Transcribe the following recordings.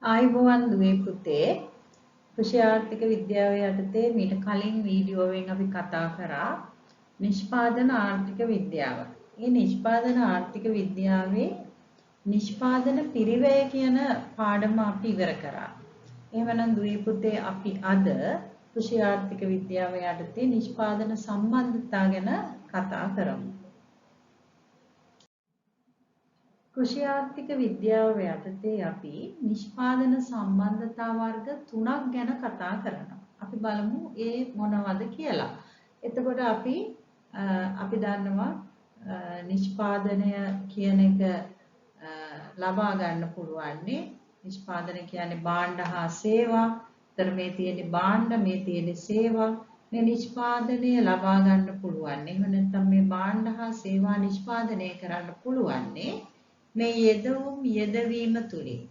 ආයුබෝවන් දුවේ පුතේ කෘෂි ආර්ථික විද්‍යාව යටතේ මීට කලින් වීඩියෝවෙන් අපි කතා කරා නිෂ්පාදන ආර්ථික විද්‍යාව. මේ නිෂ්පාදන ආර්ථික විද්‍යාවේ නිෂ්පාදන පිරිවැය කියන පාඩම අපි ඉවර කරා. එහෙමනම් දුවේ පුතේ අපි අද කෘෂි ආර්ථික විද්‍යාව යටතේ නිෂ්පාදන සම්බන්ධතා ගැන කතා කරමු. කෘෂි ආර්ථික විද්‍යාව යටතේ අපි නිෂ්පාදන සම්බන්ධතා වර්ග 3ක් ගැන කතා කරනවා. අපි බලමු ඒ මොනවද කියලා. එතකොට අපි දන්නවා නිෂ්පාදනය කියන එක ලබා ගන්න පුළුවන්නේ නිෂ්පාදනය කියන්නේ භාණ්ඩ හා සේවා. ତර මේ තියෙන්නේ භාණ්ඩ, මේ තියෙන්නේ සේවා. මේ නිෂ්පාදනය ලබා ගන්න පුළුවන්. එහෙම නැත්නම් මේ භාණ්ඩ හා සේවා නිෂ්පාදනය කරන්න පුළුවන්නේ මේ යෙදවීම තුලින්.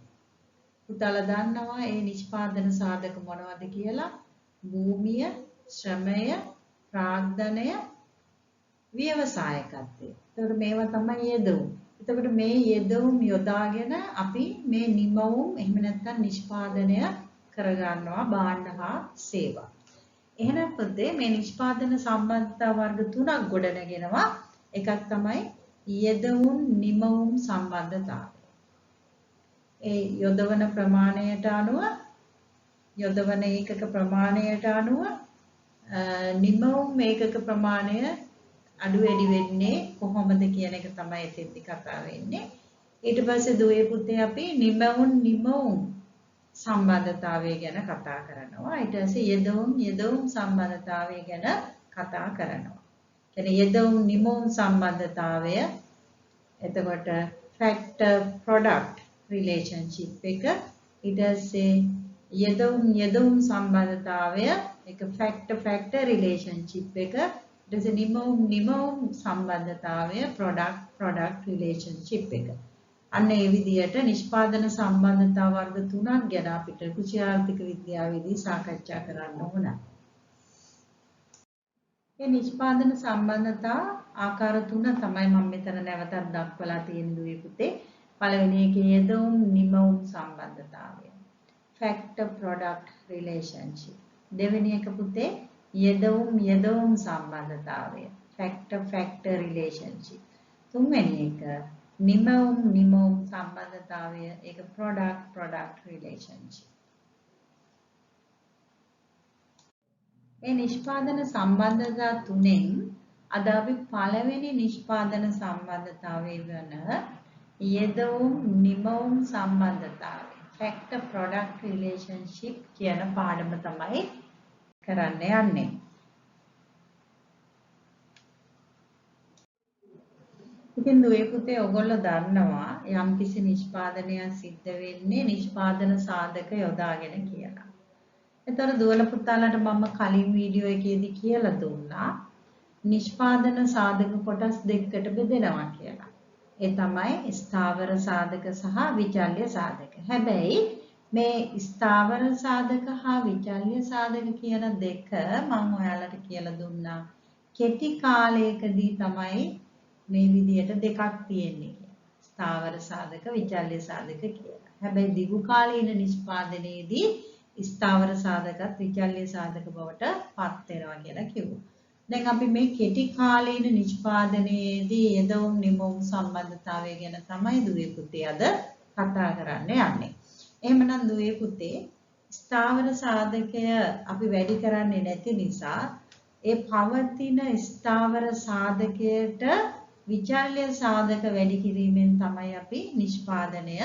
පුතාලා දන්නවා මේ නිෂ්පාදන සාධක මොනවද කියලා? භූමිය, ශ්‍රමය, ප්‍රාග්ධනය, ව්‍යවසායකත්වය. එතකොට මේවා තමයි යෙදවුම්. එතකොට මේ යෙදවුම් යොදාගෙන අපි මේ නිමවුම් එහෙම නැත්නම් නිෂ්පාදනය කරගන්නවා භාණ්ඩ හා සේවා. එහෙනම් පුතේ මේ නිෂ්පාදන සම්බන්ධතා වර්ග 3ක් ගොඩනගෙනවා. එකක් තමයි යෙදවුම් නිමවුම් සම්බන්ධතාවය. ඒ යොදවන ප්‍රමාණයට අනුව යොදවන ඒකක ප්‍රමාණයට අනුව නිමවුම් ඒකක ප්‍රමාණය අඩු වැඩි වෙන්නේ කොහොමද කියන එක තමයි එතෙන්දි කතා වෙන්නේ. ඊට පස්සේ දුවේ පුතේ අපි නිමවුම් සම්බන්ධතාවය ගැන කතා කරනවා. ඊට පස්සේ යෙදවුම් සම්බන්ධතාවය ගැන කතා කරනවා. කියන්නේ යෙදවුම් නිමවුම් සම්බන්ධතාවය එතකොට factor product relationship එක ඊට පස්සේ යෙදවුම් සම්බන්ධතාවය එක factor relationship එක ඊට පස්සේ නිමවුම් සම්බන්ධතාවය product relationship එක. අන්න ඒ විදිහට නිෂ්පාදන සම්බන්ධතා වර්ග 3ක් ගැන අපිට කෘෂි ආර්ථික විද්‍යාවේදී සාකච්ඡා කරන්න ඕන. මේ නිෂ්පාදන සම්බන්ධතා ආකාර 3 තමයි මම මෙතන නැවතත් දක්වලා තියෙන දුවේ පුතේ. පළවෙනි එකේ යෙදවුම් නිමවුම් සම්බන්ධතාවය. factor product relationship. දෙවෙනි එක පුතේ යෙදවුම් සම්බන්ධතාවය. factor relationship. තුන්වෙනි එක නිමවුම් සම්බන්ධතාවය. ඒක product relationship. මේ නිෂ්පාදන සම්බන්ධතා තුනෙන් අද අපි පළවෙනි නිෂ්පාදන සම්බන්ධතාවය වෙන යෙදවුම් නිමවුම් සම්බන්ධතාවය factor product relationship කියන පාඩම තමයි කරන්න යන්නේ. ඉතින් දුවේ පුතේ ඔයගොල්ලෝ දන්නවා යම්කිසි නිෂ්පාදනයක් සිද්ධ වෙන්නේ නිෂ්පාදන සාධක යොදාගෙන කියලා. එතකොට දුවල පුතාලට මම කලින් වීඩියෝ එකේදී කියලා දුන්නා නිෂ්පාදන සාධක කොටස් දෙකකට බෙදෙනවා කියලා. ඒ තමයි ස්ථාවර සාධක සහ විචල්්‍ය සාධක. හැබැයි මේ ස්ථාවර සාධක හා විචල්්‍ය සාධක කියන දෙක මම ඔයාලට කියලා දුන්නා කෙටි කාලයකදී තමයි මේ විදිහට දෙකක් තියෙන්නේ කියලා. ස්ථාවර සාධක විචල්්‍ය සාධක කියලා. හැබැයි දිගු කාලීන නිෂ්පාදනයේදී ස්ථාවර සාධකත් විචල්්‍ය සාධක බවට පත් වෙනවා කියලා කිව්වා. දැන් අපි මේ කෙටි කාලීන නිෂ්පාදනයේදී යෙදවුම් නිමවුම් සම්බන්ධතාවය ගැන තමයි දුවේ පුතේ අද කතා කරන්න යන්නේ. එහෙමනම් දුවේ පුතේ ස්ථාවර සාධකය අපි වැඩි කරන්නේ නැති නිසා ඒ පවතින ස්ථාවර සාධකයට විචල්්‍ය සාධක වැඩි කිරීමෙන් තමයි අපි නිෂ්පාදනය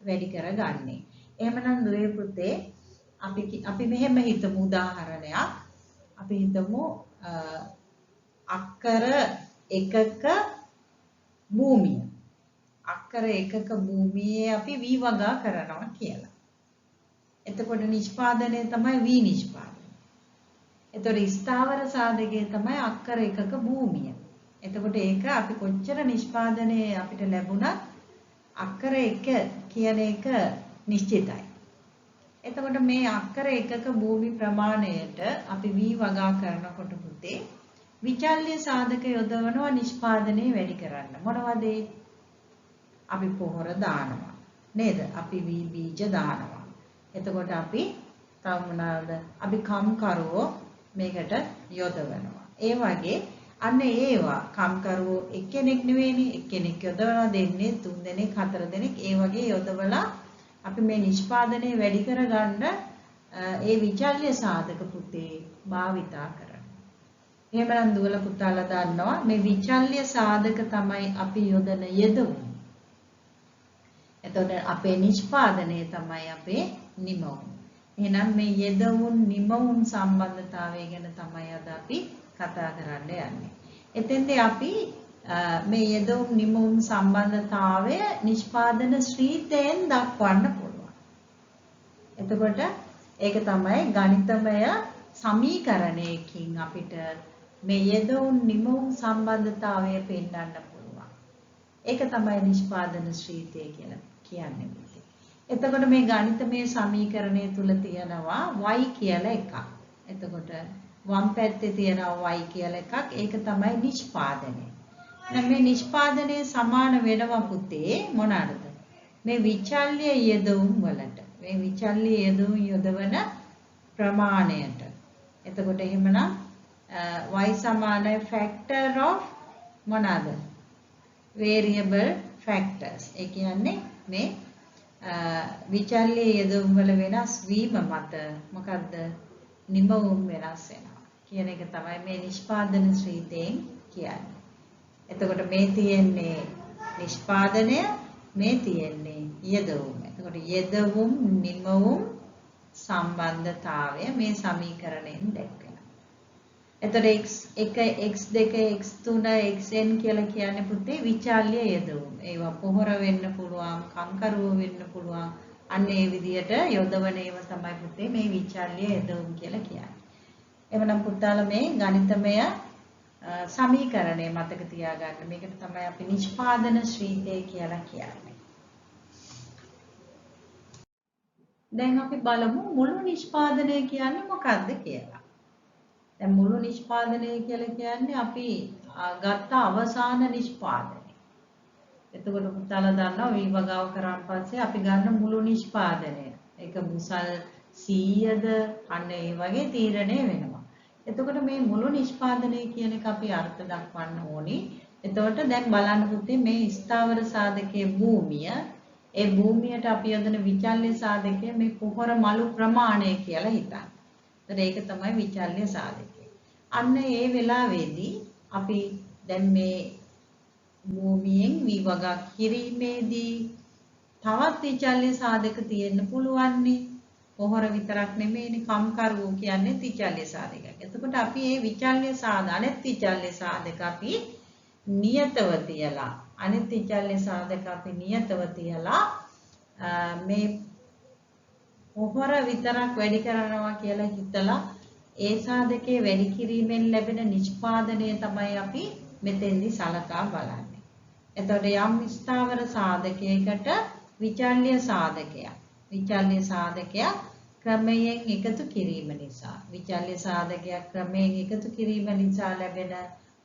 වැඩි කරගන්නේ. එහෙමනම් දුවේ පුතේ අපි මෙහෙම හිතමු උදාහරණයක්. අපි හිතමු අක්කර එකක භූමිය. අක්කර එකක භූමියේ අපි V වගා කරනවා කියලා. එතකොට නිෂ්පාදනය තමයි V නිෂ්පාදනය. එතකොට ස්ථාවර සාධකය තමයි අක්කර එකක භූමිය. එතකොට ඒක අපි කොච්චර නිෂ්පාදනයේ අපිට ලැබුණත් අක්කර එක කියන එක නිශ්චිතයි. එතකොට මේ අක්කර එකක භූමි ප්‍රමාණයට අපි V වගා කරනකොට පුතේ විචල්්‍ය සාධක යොදවනවා නිෂ්පාදනය වැඩි කරන්න. මොනවද? අපි පොහොර දානවා. නේද? අපි V බීජ දානවා. එතකොට අපි තව මොනවාද? අපි කම්කරුවෝ මේකට යොදවනවා. ඒ වගේ අන්න ඒවා කම්කරුවෝ එක්කෙනෙක් නෙවෙයිනේ එක්කෙනෙක් යොදවලා දෙන්නේ 3 දෙනෙක් 4 දෙනෙක් ඒ වගේ යොදවලා අපි මේ නිෂ්පාදනය වැඩි කරගන්න ඒ විචල්්‍ය සාධක පුතේ භාවිතා කරනවා. එහෙමනම් දුවල පුතාලා දන්නවා මේ විචල්්‍ය සාධක තමයි අපි යොදන යෙදුම්. එතකොට අපේ නිෂ්පාදනය තමයි අපේ නිමවුම්. එහෙනම් මේ යෙදවුන් නිමවුම් සම්බන්ධතාවය ගැන තමයි අද අපි කතා කරන්න යන්නේ. එතෙන්දී අපි මේ යෙදවුම් නිමවුම් සම්බන්ධතාවය නිෂ්පාදන ශ්‍රීතයෙන් දක්වන්න පුළුවන්. එතකොට ඒක තමයි ගණිතමය සමීකරණයකින් අපිට මේ යෙදවුම් නිමවුම් සම්බන්ධතාවය පෙන්වන්න පුළුවන්. ඒක තමයි නිෂ්පාදන ශ්‍රීතය කියලා කියන්නේ. එතකොට මේ ගණිතමය සමීකරණය තුල තියෙනවා y කියලා එකක්. එතකොට වම් පැත්තේ තියෙනවා y කියලා එකක්. ඒක තමයි නිෂ්පාදනය. දැන් මේ නිෂ්පාදනයේ සමාන වෙනවා පුතේ මොනවාද? මේ විචල්්‍ය යෙදවුම් වලට. මේ විචල්්‍ය යෙදවුම් යොදවන ප්‍රමාණයට. එතකොට එහෙමනම් y සමානයි factor of මොනවාද? variable factors. ඒ කියන්නේ මේ විචල්්‍ය යෙදවුම් වල වෙනස් වීම මත මොකද්ද? නිමවුම් වෙනස් වෙනවා. කියන එක තමයි මේ නිෂ්පාදන ශ්‍රීතයෙන් කියන්නේ. එතකොට මේ තියෙන්නේ නිෂ්පාදනය මේ තියෙන්නේ යෙදවුම. එතකොට යෙදවුම් නිමවුම් සම්බන්ධතාවය මේ සමීකරණයෙන් දැක්වෙනවා. එතකොට x1 x2 x3 xn කියලා කියන්නේ පුතේ විචල්්‍ය යෙදවුම්. ඒවා පොහොර වෙන්න පුළුවන්, කම්කරුව වෙන්න පුළුවන්. අන්න ඒ විදිහට යොදවන ඒවා තමයි පුතේ මේ විචල්්‍ය යෙදවුම් කියලා කියන්නේ. එවනම් පුතාලා මේ ගණිතමය සමීකරණය මතක තියාගන්න. මේකට තමයි අපි නිෂ්පාදන ශ්‍රීතය කියලා කියන්නේ. දැන් අපි බලමු මුළු නිෂ්පාදනය කියන්නේ මොකක්ද කියලා. දැන් මුළු නිෂ්පාදනය කියලා කියන්නේ අපි ගත්ත අවසාන නිෂ්පාදනය. එතකොට පුතාලා දන්නවා විභාගව කරාන් පස්සේ අපි ගන්න මුළු නිෂ්පාදනය. ඒක මුසල් 100ද අන්න ඒ වගේ තීරණය වෙනවා. එතකොට මේ මුළු නිෂ්පාදනය කියන එක අපි අර්ථ දක්වන්න ඕනි. එතකොට දැන් බලන්න පුතේ මේ ස්ථාවර සාධකයේ භූමිය ඒ භූමියට අපි යොදන විචල්්‍ය සාධකය මේ පොහොර මළු ප්‍රමාණය කියලා හිතන්න. එතකොට ඒක තමයි විචල්්‍ය සාධකය. අන්න ඒ වෙලාවේදී අපි දැන් මේ භූමියෙන් විභාග කිරීමේදී තවත් විචල්්‍ය සාධක තියෙන්න පුළුවන්නේ. පොහොර විතරක් නෙමෙයිනේ කම්කරුවෝ කියන්නේ විචල්්‍ය සාධකයක්. එතකොට අපි මේ විචල්්‍ය සාධක අනෙත් විචල්්‍ය සාධක අපි නියතව තියලා අනිත් විචල්්‍ය සාධක අපි නියතව තියලා මේ පොහොර විතරක් වැඩි කරනවා කියලා හිතලා ඒ සාධකයේ වැඩි කිරීමෙන් ලැබෙන නිෂ්පාදනය තමයි අපි මෙතෙන්දී සලකා බලන්නේ. එතකොට යම් ස්ථාවර සාධකයකට විචල්්‍ය සාධකයක් ක්‍රමයෙන් එකතු කිරීම නිසා විචල්්‍ය සාධකයක් ක්‍රමයෙන් එකතු කිරීම නිසා ලැබෙන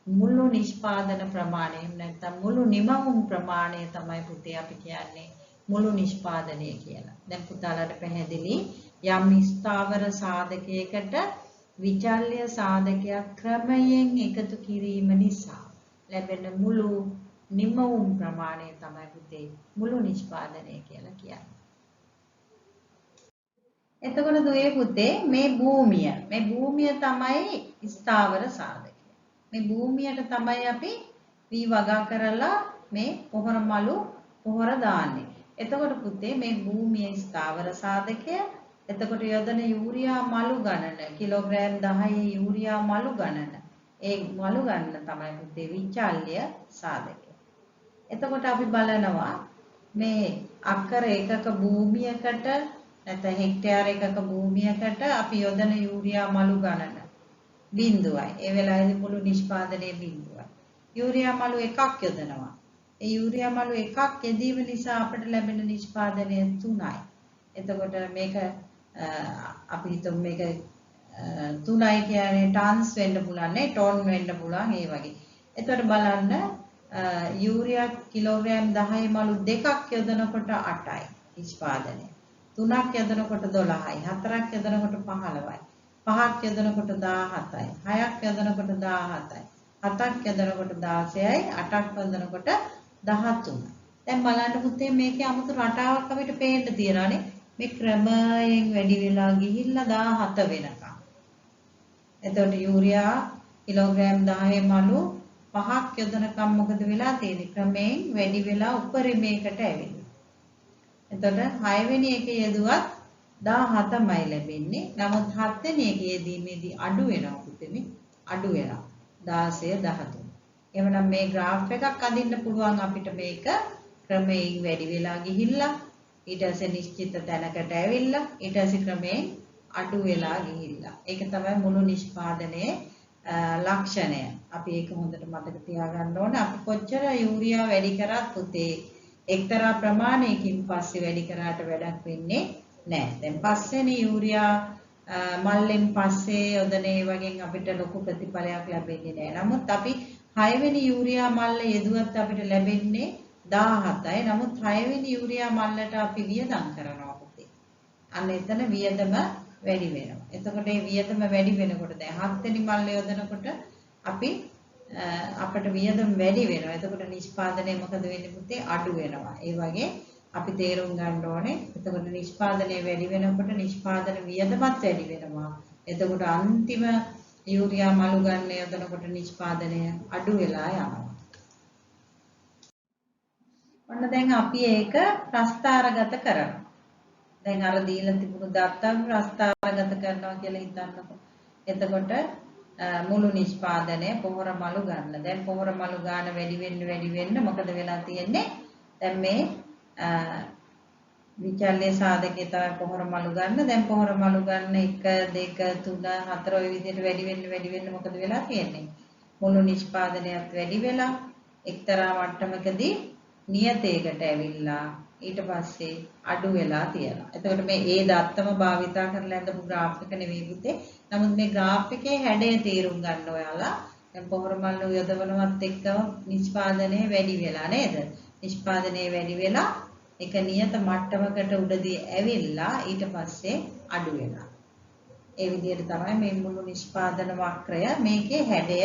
මුළු නිෂ්පාදන ප්‍රමාණය නැත්නම් මුළු නිමවුම් ප්‍රමාණය තමයි පුතේ අපි කියන්නේ මුළු නිෂ්පාදනය කියලා. දැන් පුතාලට පැහැදිලි යම් ස්ථාවර සාධකයකට විචල්්‍ය සාධකයක් ක්‍රමයෙන් එකතු කිරීම නිසා ලැබෙන මුළු නිමවුම් ප්‍රමාණය තමයි පුතේ මුළු නිෂ්පාදනය කියලා කියන්නේ. එතකොට දුවේ පුතේ මේ භූමිය තමයි ස්ථාවර සාධකය. මේ භූමියට තමයි අපි V වගා කරලා මේ පොහොර මළු පොහොර දාන්නේ. එතකොට පුතේ මේ භූමියේ ස්ථාවර සාධකය එතකොට යොදන යූරියා මළු ගණන කිලෝග්‍රෑම් 10 යූරියා මළු ගණන ඒ මළු ගණන තමයි පුතේ විචල්්‍ය සාධකය. එතකොට අපි බලනවා මේ අක්කර එකක භූමියකට නැත්නම් හෙක්ටයාර එකක භූමියකට අපි යොදන යූරියා මළු ගණන බිඳුවයි. ඒ වෙලාවේදී මුළු නිෂ්පාදනයේ බිඳුවයි. යූරියා මළු එකක් යොදනවා. ඒ යූරියා මළු එකක් යෙදීම නිසා අපට ලැබෙන නිෂ්පාදනය 3යි. එතකොට මේක අපි හිතමු මේක 3යි කියන්නේ ටන්ස් වෙන්න පුළුවන් නේ ටොන් වෙන්න පුළුවන් ඒ වගේ. එතකොට බලන්න යූරියා කිලෝග්‍රෑම් 10 මළු දෙකක් යොදනකොට 8යි නිෂ්පාදනය. 3ක් යොදනකොට 12යි 4ක් යොදනකොට 15යි 5ක් යොදනකොට 17යි 6ක් යොදනකොට 17යි 7ක් යොදනකොට 16යි 8ක් යොදනකොට 13යි. දැන් බලන්න පුතේ මේකේ 아무තු රටාවක් අපිට පේන්න තියෙනවානේ. මේ ක්‍රමයෙන් වැඩි වෙලා ගිහිල්ලා 17 වෙනකම්. එතකොට යූරියා කිලෝග්‍රෑම් 10 මළු 5ක් යොදනකම් මොකද වෙලා තියෙන්නේ? ක්‍රමයෙන් වැඩි වෙලා උපරිමයකට ඇවිල්ලා. එතකොට 6 වෙනි එකේ යෙදුවත් 17යි ලැබෙන්නේ. නමුත් 7 වෙනි එකේ යෙදීමේදී අඩු වෙනවා පුතේ. අඩු වෙනවා. 16 13. එහෙනම් මේ graph එකක් අඳින්න පුළුවන් අපිට මේක ක්‍රමයෙන් වැඩි වෙලා ගිහිල්ලා ඊට පස්සේ නිශ්චිත තැනකට ඇවිල්ලා ඊට පස්සේ ක්‍රමයෙන් අඩු වෙලා ගිහිල්ලා. ඒක තමයි මුළු නිෂ්පාදනයේ ලක්ෂණය. අපි ඒක හොඳට මතක තියාගන්න ඕනේ. අපි කොච්චර යූරියා වැඩි කරත් පුතේ එක්තරා ප්‍රමාණයකින් පස්සේ වැඩි කරාට වැඩක් වෙන්නේ නැහැ. දැන් පස්වෙනි යූරියා මල්ලෙන් පස්සේ යොදන ඒ වගේ අපිට ලොකු ප්‍රතිඵලයක් ලැබෙන්නේ නැහැ. නමුත් අපි 6 වෙනි යූරියා මල්ල යෙදුවත් අපිට ලැබෙන්නේ 17යි. නමුත් 6 වෙනි යූරියා මල්ලට අපි වියදම් කරනවා පුතේ. අන්න එතන වියදම වැඩි වෙනවා. එතකොට මේ වියදම වැඩි වෙනකොට දැන් 7 වෙනි මල්ල යොදනකොට අපි අපිට වියදම් වැඩි වෙනවා. එතකොට නිෂ්පාදනය මොකද වෙන්නේ පුතේ? අඩු වෙනවා. ඒ වගේ අපි තේරුම් ගන්න ඕනේ. එතකොට නිෂ්පාදනය වැඩි වෙනකොට නිෂ්පාදන වියදමත් වැඩි වෙනවා. එතකොට අන්තිම යූරියා මළු ගන්න යොදනකොට නිෂ්පාදනය අඩු වෙලා යනවා. ඔන්න දැන් අපි ඒක ප්‍රස්ථාරගත කරනවා. දැන් අර දීලා තිබුණු දත්තම් ප්‍රස්ථාරගත කරනවා කියලා හිතන්නකො. එතකොට මුළු නිෂ්පාදනය පොහොර මළු ගන්න. දැන් පොහොර මළු ගන්න වැඩි වෙන්න මොකද වෙලා තියෙන්නේ? දැන් මේ විචල්්‍ය සාධකයේ තමයි පොහොර මළු ගන්න. දැන් පොහොර මළු ගන්න 1 2 3 4 ඔය විදිහට වැඩි වෙන්න මොකද වෙලා තියෙන්නේ? මුළු නිෂ්පාදනයත් වැඩි වෙලා එක්තරා මට්ටමකදී නියතයකට ඇවිල්ලා ඊට පස්සේ අඩු වෙලා තියෙනවා. එතකොට මේ ඒ දත්තම භාවිතා කරලා ඇඳපු graph එක නෙවෙයි පුතේ. නමුත් මේ graph එකේ හැඩය තේරුම් ගන්න ඔයාලා. දැන් පොහොර මළු යොදවනවත් එක්කම නිෂ්පාදනය වැඩි වෙලා නේද? නිෂ්පාදනය වැඩි වෙලා එක නියත මට්ටමකට උඩදී ඇවිල්ලා ඊට පස්සේ අඩු වෙනවා. ඒ විදිහට තමයි මේ මුළු නිෂ්පාදන වක්‍රය මේකේ හැඩය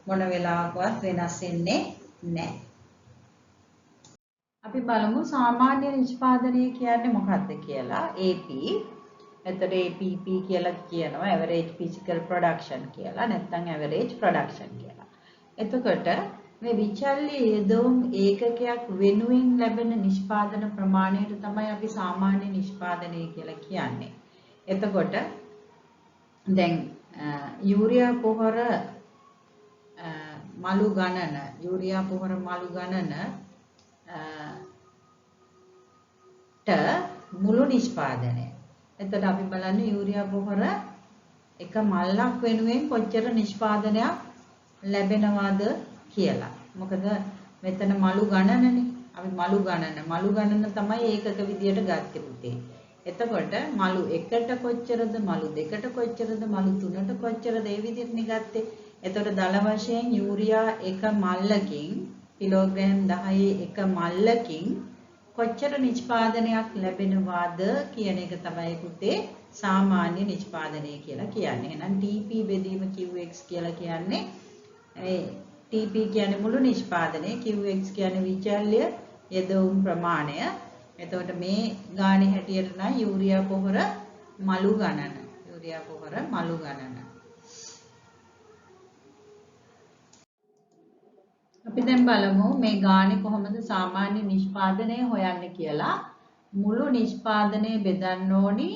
මොන වෙලාවකවත් වෙනස් වෙන්නේ නැහැ. අපි බලමු සාමාන්‍ය නිෂ්පාදනය කියන්නේ මොකක්ද කියලා. AP. එතකොට APP කියලා කියනවා average physical production කියලා. නැත්නම් average production කියලා. එතකොට මේ විචල්්‍ය යෙදවුම් ඒකකයක් වෙනුවෙන් ලැබෙන නිෂ්පාදන ප්‍රමාණයට තමයි අපි සාමාන්‍ය නිෂ්පාදනය කියලා කියන්නේ. එතකොට දැන් යූරියා පොහොර මළු ගණන මුළු නිෂ්පාදනය. එතකොට අපි බලන්නේ යූරියා පොහොර එක මල්ලක් වෙනුවෙන් කොච්චර නිෂ්පාදනයක් ලැබෙනවද කියලා. මොකද මෙතන මළු ගණනනේ. අපි මළු ගණන තමයි ඒකක විදියට ගත්තේ පුතේ. එතකොට මළු 1ට කොච්චරද, මළු 2ට කොච්චරද, මළු 3ට කොච්චරද ඒ විදිහටනේ ගත්තේ. එතකොට දල වශයෙන් යූරියා එක මල්ලකින් කිලෝග්‍රෑම් 10 එක මල්ලකින් කොච්චර නිෂ්පාදනයක් ලැබෙනවාද කියන එක තමයි පුතේ සාමාන්‍ය නිෂ්පාදනය කියලා කියන්නේ. එහෙනම් TP බෙදීම QX කියලා කියන්නේ TP කියන්නේ මුළු නිෂ්පාදනය, QX කියන්නේ විචල්්‍ය යෙදවුම් ප්‍රමාණය. එතකොට මේ ගාණේ හැටියට නම් යූරියා පොහොර මළු ගණන. අපි දැන් බලමු මේ ගාණේ කොහොමද සාමාන්‍ය නිෂ්පාදනය හොයන්නේ කියලා. මුළු නිෂ්පාදනය බෙදන්න ඕනි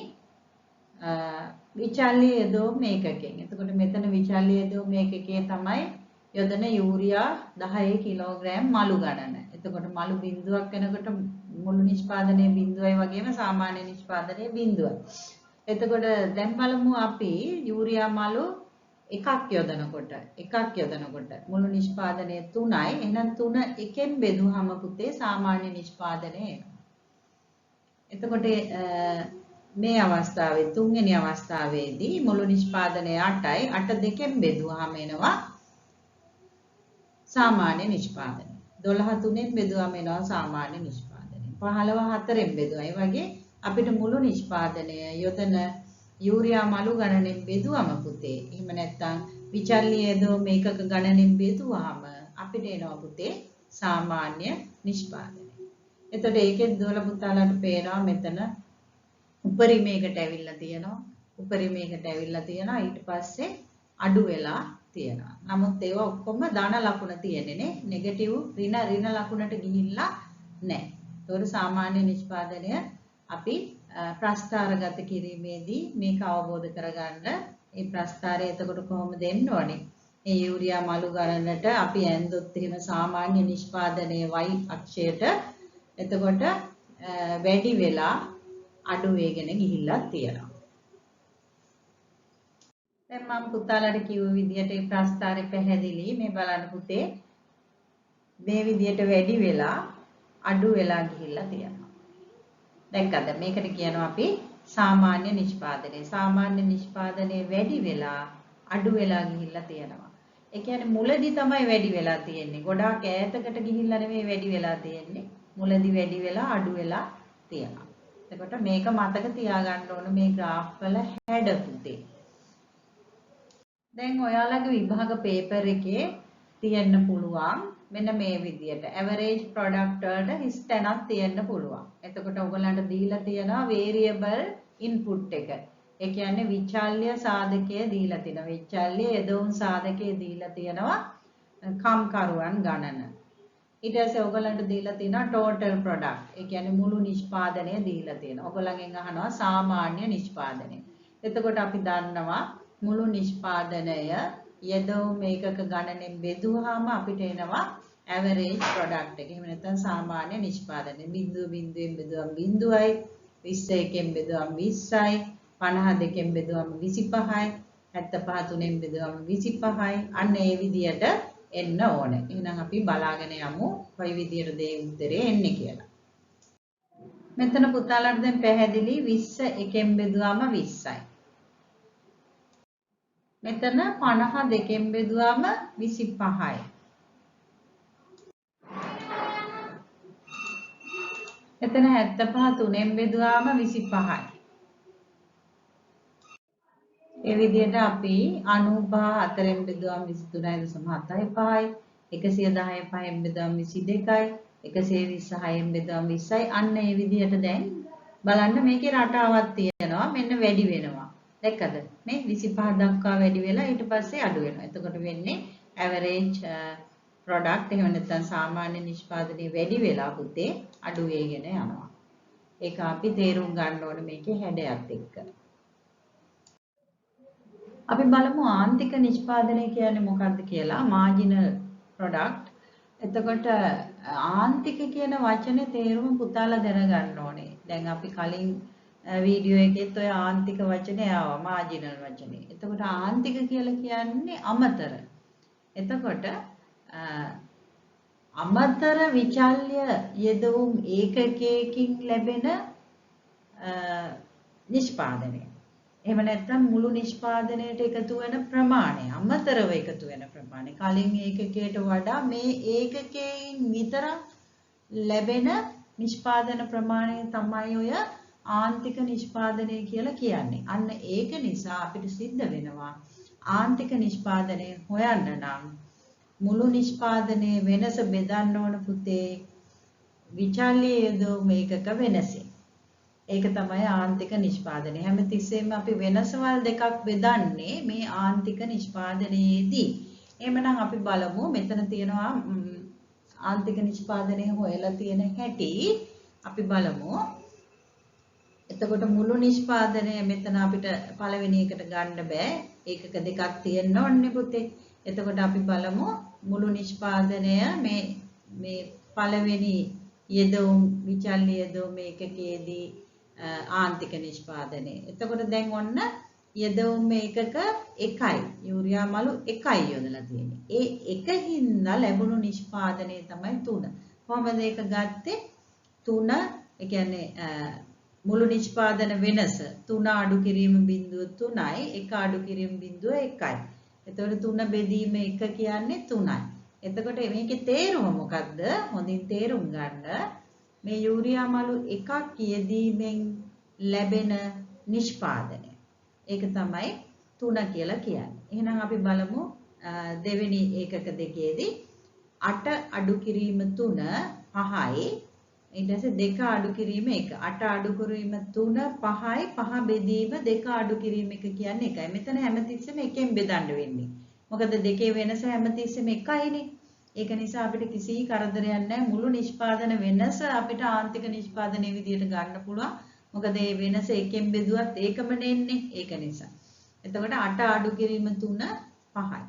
විචල්්‍ය යෙදවුම් ඒකකයෙන්. එතකොට මෙතන විචල්්‍ය යෙදවුම් ඒකකයේ තමයි යොදන යූරියා 10 කිලෝග්‍රෑම් මළු ගණන. එතකොට මළු බිඳුවක් වෙනකොට මුළු නිෂ්පාදනයේ බිඳුවයි වගේම සාමාන්‍ය නිෂ්පාදනයේ බිඳුවයි. එතකොට දැන් බලමු අපි යූරියා මළු එකක් යොදනකොට මුළු නිෂ්පාදනය 3යි. එහෙනම් 3 එකෙන් බෙදුවහම පුතේ සාමාන්‍ය නිෂ්පාදනය එනවා. එතකොට මේ අවස්ථාවේ තුන්වෙනි අවස්ථාවේදී මුළු නිෂ්පාදනය 8යි. 8 දෙකෙන් බෙදුවහම එනවා සාමාන්‍ය නිෂ්පාදනය. 12 3ෙන් බෙදුවම එනවා සාමාන්‍ය නිෂ්පාදනය. 15 4ෙන් බෙදුවා. ඒ වගේ අපිට මුළු නිෂ්පාදනය යොදන යූරියා මලු ගණනෙන් බෙදුවම පුතේ එහෙම නැත්නම් විචල්්‍ය මේකක ගණනෙන් බෙදුවාම අපිට එනවා පුතේ සාමාන්‍ය නිෂ්පාදනය. එතකොට ඒකෙත් දුවල පුතාලට පේනවා මෙතන උපරිමයකට ඇවිල්ලා තියෙනවා. උපරිමයකට ඇවිල්ලා තියෙනවා ඊට පස්සේ අඩු වෙලා තියෙනවා. නමුත් ඒවා ඔක්කොම ධන ලකුණ තියෙන්නේ නේ. නෙගටිව් ඍණ ලකුණට ගිහිල්ලා නැහැ. ඒතකොට සාමාන්‍ය නිෂ්පාදනය අපි ප්‍රස්ථාරගත කිරීමේදී මේක අවබෝධ කරගන්න මේ ප්‍රස්ථාරය එතකොට කොහොමද දෙන්න ඕනේ? මේ යූරියා මලු ගණනට අපි ඇන්දොත් එහෙම සාමාන්‍ය නිෂ්පාදනයේ y අක්ෂයට එතකොට වැඩි වෙලා අඩු වේගෙන ගිහිල්ලා තියෙනවා. දැන් මම පුතාලට කිව්ව විදිහට මේ ප්‍රස්ථාරය පැහැදිලි. මේ බලන්න පුතේ මේ විදිහට වැඩි වෙලා අඩු වෙලා ගිහිල්ලා තියෙනවා. දැක්කද? මේකට කියනවා අපි සාමාන්‍ය නිෂ්පාදනය. සාමාන්‍ය නිෂ්පාදනයේ වැඩි වෙලා අඩු වෙලා ගිහිල්ලා තියෙනවා. ඒ කියන්නේ මුලදී තමයි වැඩි වෙලා තියෙන්නේ. ගොඩාක් ඈතකට ගිහිල්ලා නෙමෙයි වැඩි වෙලා තියෙන්නේ. මුලදී වැඩි වෙලා අඩු වෙලා තියෙනවා. එතකොට මේක මතක තියාගන්න ඕන මේ graph වල හැඩ පුතේ. දැන් ඔයාලගේ විභාග පේපර් එකේ තියෙන්න පුළුවන් මෙන්න මේ විදියට average product වලට හිස් තැනක් තියෙන්න පුළුවන්. එතකොට ඔයගලන්ට දීලා තියෙනවා variable input එක. ඒ කියන්නේ විචල්්‍ය සාධකය දීලා තියෙනවා. විචල්්‍ය යොදවුම් සාධකය දීලා තියෙනවා කම්කරුවන් ගණන. ඊට පස්සේ ඔයගලන්ට දීලා තියෙනවා total product. ඒ කියන්නේ මුළු නිෂ්පාදනය දීලා තියෙනවා. ඔයගලගෙන් අහනවා සාමාන්‍ය නිෂ්පාදනය. එතකොට අපි දන්නවා මුළු නිෂ්පාදනය යොදවුම් ඒකක ගණනෙන් බෙදුවාම අපිට එනවා average product එක. එහෙම නැත්නම් සාමාන්‍ය නිෂ්පාදනය. 0.0ෙන් බෙදුවම 0යි, 21ෙන් බෙදුවම 20යි, 52ෙන් බෙදුවම 25යි, 75 3ෙන් බෙදුවම 25යි. අන්න ඒ විදියට එන්න ඕනේ. එහෙනම් අපි බලාගෙන යමු කොයි විදියටද ඒ උත්තරේ එන්නේ කියලා. මෙතන පුතාලට දැන් පැහැදිලි 20 එකෙන් බෙදුවම 20යි. මෙතන 52ෙන් බෙදුවම 25යි. මෙතන 75 3ෙන් බෙදුවාම 25යි. ඒ විදිහට අපි 95 4ෙන් බෙදුවාම 23.75යි. 110 5ෙන් බෙදුවාම 22යි. 126ෙන් බෙදුවාම 20යි. අන්න ඒ විදිහට දැන් බලන්න මේකේ රටාවක් තියෙනවා. මෙන්න වැඩි වෙනවා. දැක්කද? මේ 25 දක්වා වැඩි වෙලා ඊට පස්සේ අඩු වෙනවා. එතකොට වෙන්නේ average product එහෙම නැත්නම් සාමාන්‍ය නිෂ්පාදනයේ වැඩි වෙලා පුතේ අඩු වෙගෙන යනවා. ඒක අපි තේරුම් ගන්න ඕනේ මේකේ හැඩයත් එක්ක. අපි බලමු ආන්තික නිෂ්පාදනය කියන්නේ මොකක්ද කියලා. marginal product. එතකොට ආන්තික කියන වචනේ තේරුම පුතාලා දැනගන්න ඕනේ. දැන් අපි කලින් වීඩියෝ එකෙත් ඔය ආන්තික වචනේ ආවා marginal වචනේ. එතකොට ආන්තික කියලා කියන්නේ අමතර. එතකොට අමතර විචල්්‍ය යෙදවුම් ඒකකයකින් ලැබෙන නිෂ්පාදනය. එහෙම නැත්නම් මුළු නිෂ්පාදනයට එකතු වෙන ප්‍රමාණය, අමතරව එකතු වෙන ප්‍රමාණය. කලින් ඒකකයට වඩා මේ ඒකකයෙන් විතරක් ලැබෙන නිෂ්පාදන ප්‍රමාණය තමයි ඔය ආන්තික නිෂ්පාදනය කියලා කියන්නේ. අන්න ඒක නිසා අපිට සිද්ධ වෙනවා ආන්තික නිෂ්පාදනය හොයන්න නම් මුළු නිෂ්පාදනයේ වෙනස බෙදන්න ඕන පුතේ විචල්්‍ය යොදවුම් ඒකක වෙනසෙන්. ඒක තමයි ආන්තික නිෂ්පාදනය. හැමතිස්සෙම අපි වෙනසවල් දෙකක් බෙදන්නේ මේ ආන්තික නිෂ්පාදනයේදී. එහෙමනම් අපි බලමු මෙතන තියෙනවා ආන්තික නිෂ්පාදනය හොයලා තියෙන හැටි අපි බලමු. එතකොට මුළු නිෂ්පාදනය මෙතන අපිට පළවෙනි එකට ගන්න බෑ. ඒකක දෙකක් තියෙන්න ඕනේ පුතේ. එතකොට අපි බලමු මුළු නිෂ්පාදනය මේ පළවෙනි යෙදවුම් විචල්්‍ය යෙදවුම් ඒකකයේදී ආන්තික නිෂ්පාදනය. එතකොට දැන් ඔන්න යෙදවුම් ඒකක 1යි. යූරියා මලු 1යි යොදලා තියෙන්නේ. ඒ එකකින්ද ලැබුණු නිෂ්පාදනය තමයි 3. කොහොමද ඒක ගත්තේ? 3 ඒ කියන්නේ මුළු නිෂ්පාදන වෙනස 3 අඩු කිරීම බිඳුව 3යි 1 අඩු කිරීම බිඳුව 1යි. එතකොට 3 බෙදීම 1 කියන්නේ 3යි. එතකොට මේකේ තේරුම මොකද්ද? හොඳින් තේරුම් ගන්න. මේ යූරියා මලු එකක් යෙදීමෙන් ලැබෙන නිෂ්පාදනය. ඒක තමයි 3 කියලා කියන්නේ. එහෙනම් අපි බලමු දෙවෙනි ඒකක දෙකේදී 8 අඩු කිරීම 3 5යි ඊට පස්සේ 2 අඩු කිරීම 1 8 අඩු කිරීම 3 5යි 5 බෙදීම 2 අඩු කිරීම 1 කියන්නේ එකයි. මෙතන හැමතිස්සෙම එකෙන් බෙදන්න වෙන්නේ. මොකද දෙකේ වෙනස හැමතිස්සෙම එකයිනේ. ඒක නිසා අපිට කිසි කරදරයක් නැහැ. මුළු නිෂ්පාදන වෙනස අපිට ආන්තික නිෂ්පාදනයේ විදියට ගන්න පුළුවන්. මොකද මේ වෙනස එකෙන් බෙදුවත් ඒකම නෙන්නේ. ඒක නිසා. එතකොට 8 අඩු කිරීම 3 5යි.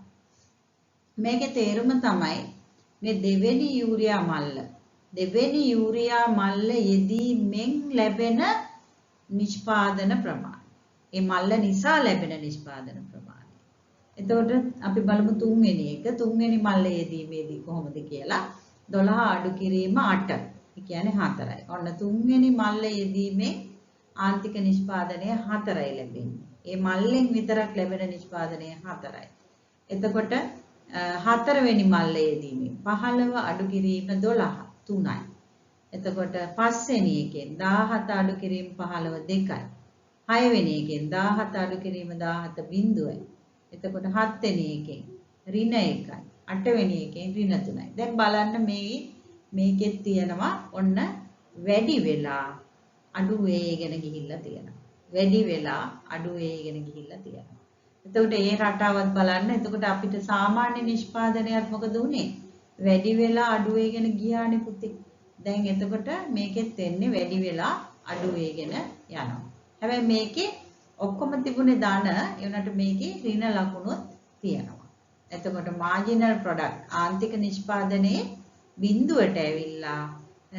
මේකේ තේරුම තමයි මේ දෙවෙනි යූරියා මල්ල යෙදීමෙන් ලැබෙන නිෂ්පාදන ප්‍රමාණය. ඒ මල්ල නිසා ලැබෙන නිෂ්පාදන ප්‍රමාණය. එතකොට අපි බලමු තුන්වෙනි එක. තුන්වෙනි මල්ල යෙදීමේදී කොහොමද කියලා 12 අඩු කිරීම 8. ඒ කියන්නේ 4යි. ඔන්න තුන්වෙනි මල්ල යෙදීමේ ආන්තික නිෂ්පාදනය 4යි ලැබෙන්නේ. ඒ මල්ලෙන් විතරක් ලැබෙන නිෂ්පාදනය 4යි. එතකොට හතරවෙනි මල්ල යෙදීමේ 15 අඩු කිරීම 12 3යි. එතකොට පස්වෙනි එකෙන් 17 අඩු කිරීම 15 2යි. හයවෙනි එකෙන් 17 අඩු කිරීම 17 බිඳුවයි. එතකොට හත්වෙනි එකෙන් ඍණ 1යි. අටවෙනි එකෙන් ඍණ 3යි. දැන් බලන්න මේකෙත් තියෙනවා ඔන්න වැඩි වෙලා අඩු වේගෙන ගිහිල්ලා තියෙනවා. වැඩි වෙලා අඩු වේගෙන ගිහිල්ලා තියෙනවා. එතකොට ඒ රටාවත් බලන්න. එතකොට අපිට සාමාන්‍ය නිෂ්පාදනයත් මොකද උනේ? වැඩි වෙලා අඩු වේගෙන ගියානේ පුතේ. දැන් එතකොට මේකෙත් එන්නේ වැඩි වෙලා අඩු වේගෙන යනවා. හැබැයි මේකේ ඔක්කොම තිබුණේ ධන ඒ උනට මේකේ ඍණ ලකුණුත් තියෙනවා. එතකොට මාජිනල් ප්‍රොඩක්ට් ආන්තික නිෂ්පාදනයේ බිඳුවට ඇවිල්ලා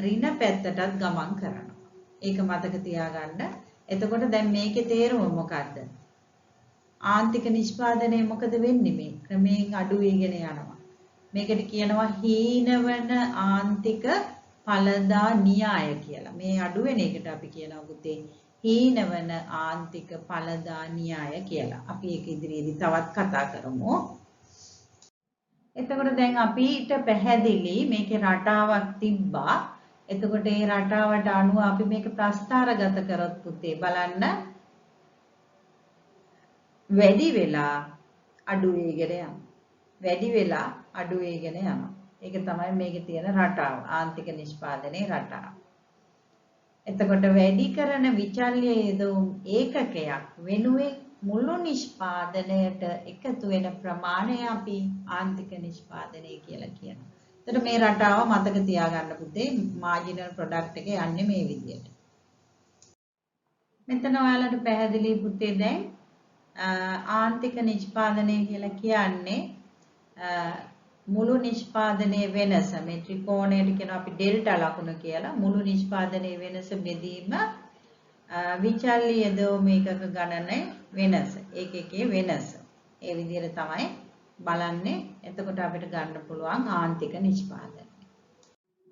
ඍණ පැත්තටත් ගමන් කරනවා. ඒක මතක තියාගන්න. එතකොට දැන් මේකේ තේරුම මොකද්ද? ආන්තික නිෂ්පාදනයේ මොකද වෙන්නේ? මේ ක්‍රමයෙන් අඩු වෙගෙන යනවා. මේකට කියනවා හීනවන ආන්තික ඵලදා න්‍යාය කියලා. මේ අඩු වෙන එකට අපි කියනවා පුතේ හීනවන ආන්තික ඵලදා න්‍යාය කියලා. අපි ඒක ඉදිරියේදී තවත් කතා කරමු. එතකොට දැන් අපිට පැහැදිලි මේකේ රටාවක් තිබ්බා. එතකොට ඒ රටාවට අනුව අපි මේක ප්‍රස්ථාරගත කරොත් පුතේ බලන්න වැඩි වෙලා අඩු වෙගෙන යනවා. වැඩි වෙලා අඩු වෙගෙන යනවා. ඒක තමයි මේකේ තියෙන රටාව. ආන්තික නිෂ්පාදනයේ රටාව. එතකොට වැඩි කරන විචල්්‍ය යෙදවුම් ඒකකයක් වෙනුවෙන් මුළු නිෂ්පාදනයට එකතු වෙන ප්‍රමාණය අපි ආන්තික නිෂ්පාදනය කියලා කියනවා. එතකොට මේ රටාව මතක තියාගන්න පුතේ මාජිනල් ප්‍රොඩක්ට් එක යන්නේ මේ විදිහට. මෙතන ඔයාලට පැහැදිලි පුතේ දැන් ආන්තික නිෂ්පාදනය කියලා කියන්නේ මුළු නිෂ්පාදනයේ වෙනස මේ ත්‍රිකෝණයට කියන අපි ඩෙල්ටා ලකුණ කියලා මුළු නිෂ්පාදනයේ වෙනස බෙදීම විචල්්‍ය යෙදවුම් ඒකක ගණනයේ වෙනස ඒකකයේ වෙනස ඒ විදිහට තමයි බලන්නේ. එතකොට අපිට ගන්න පුළුවන් ආන්තික නිෂ්පාදනය.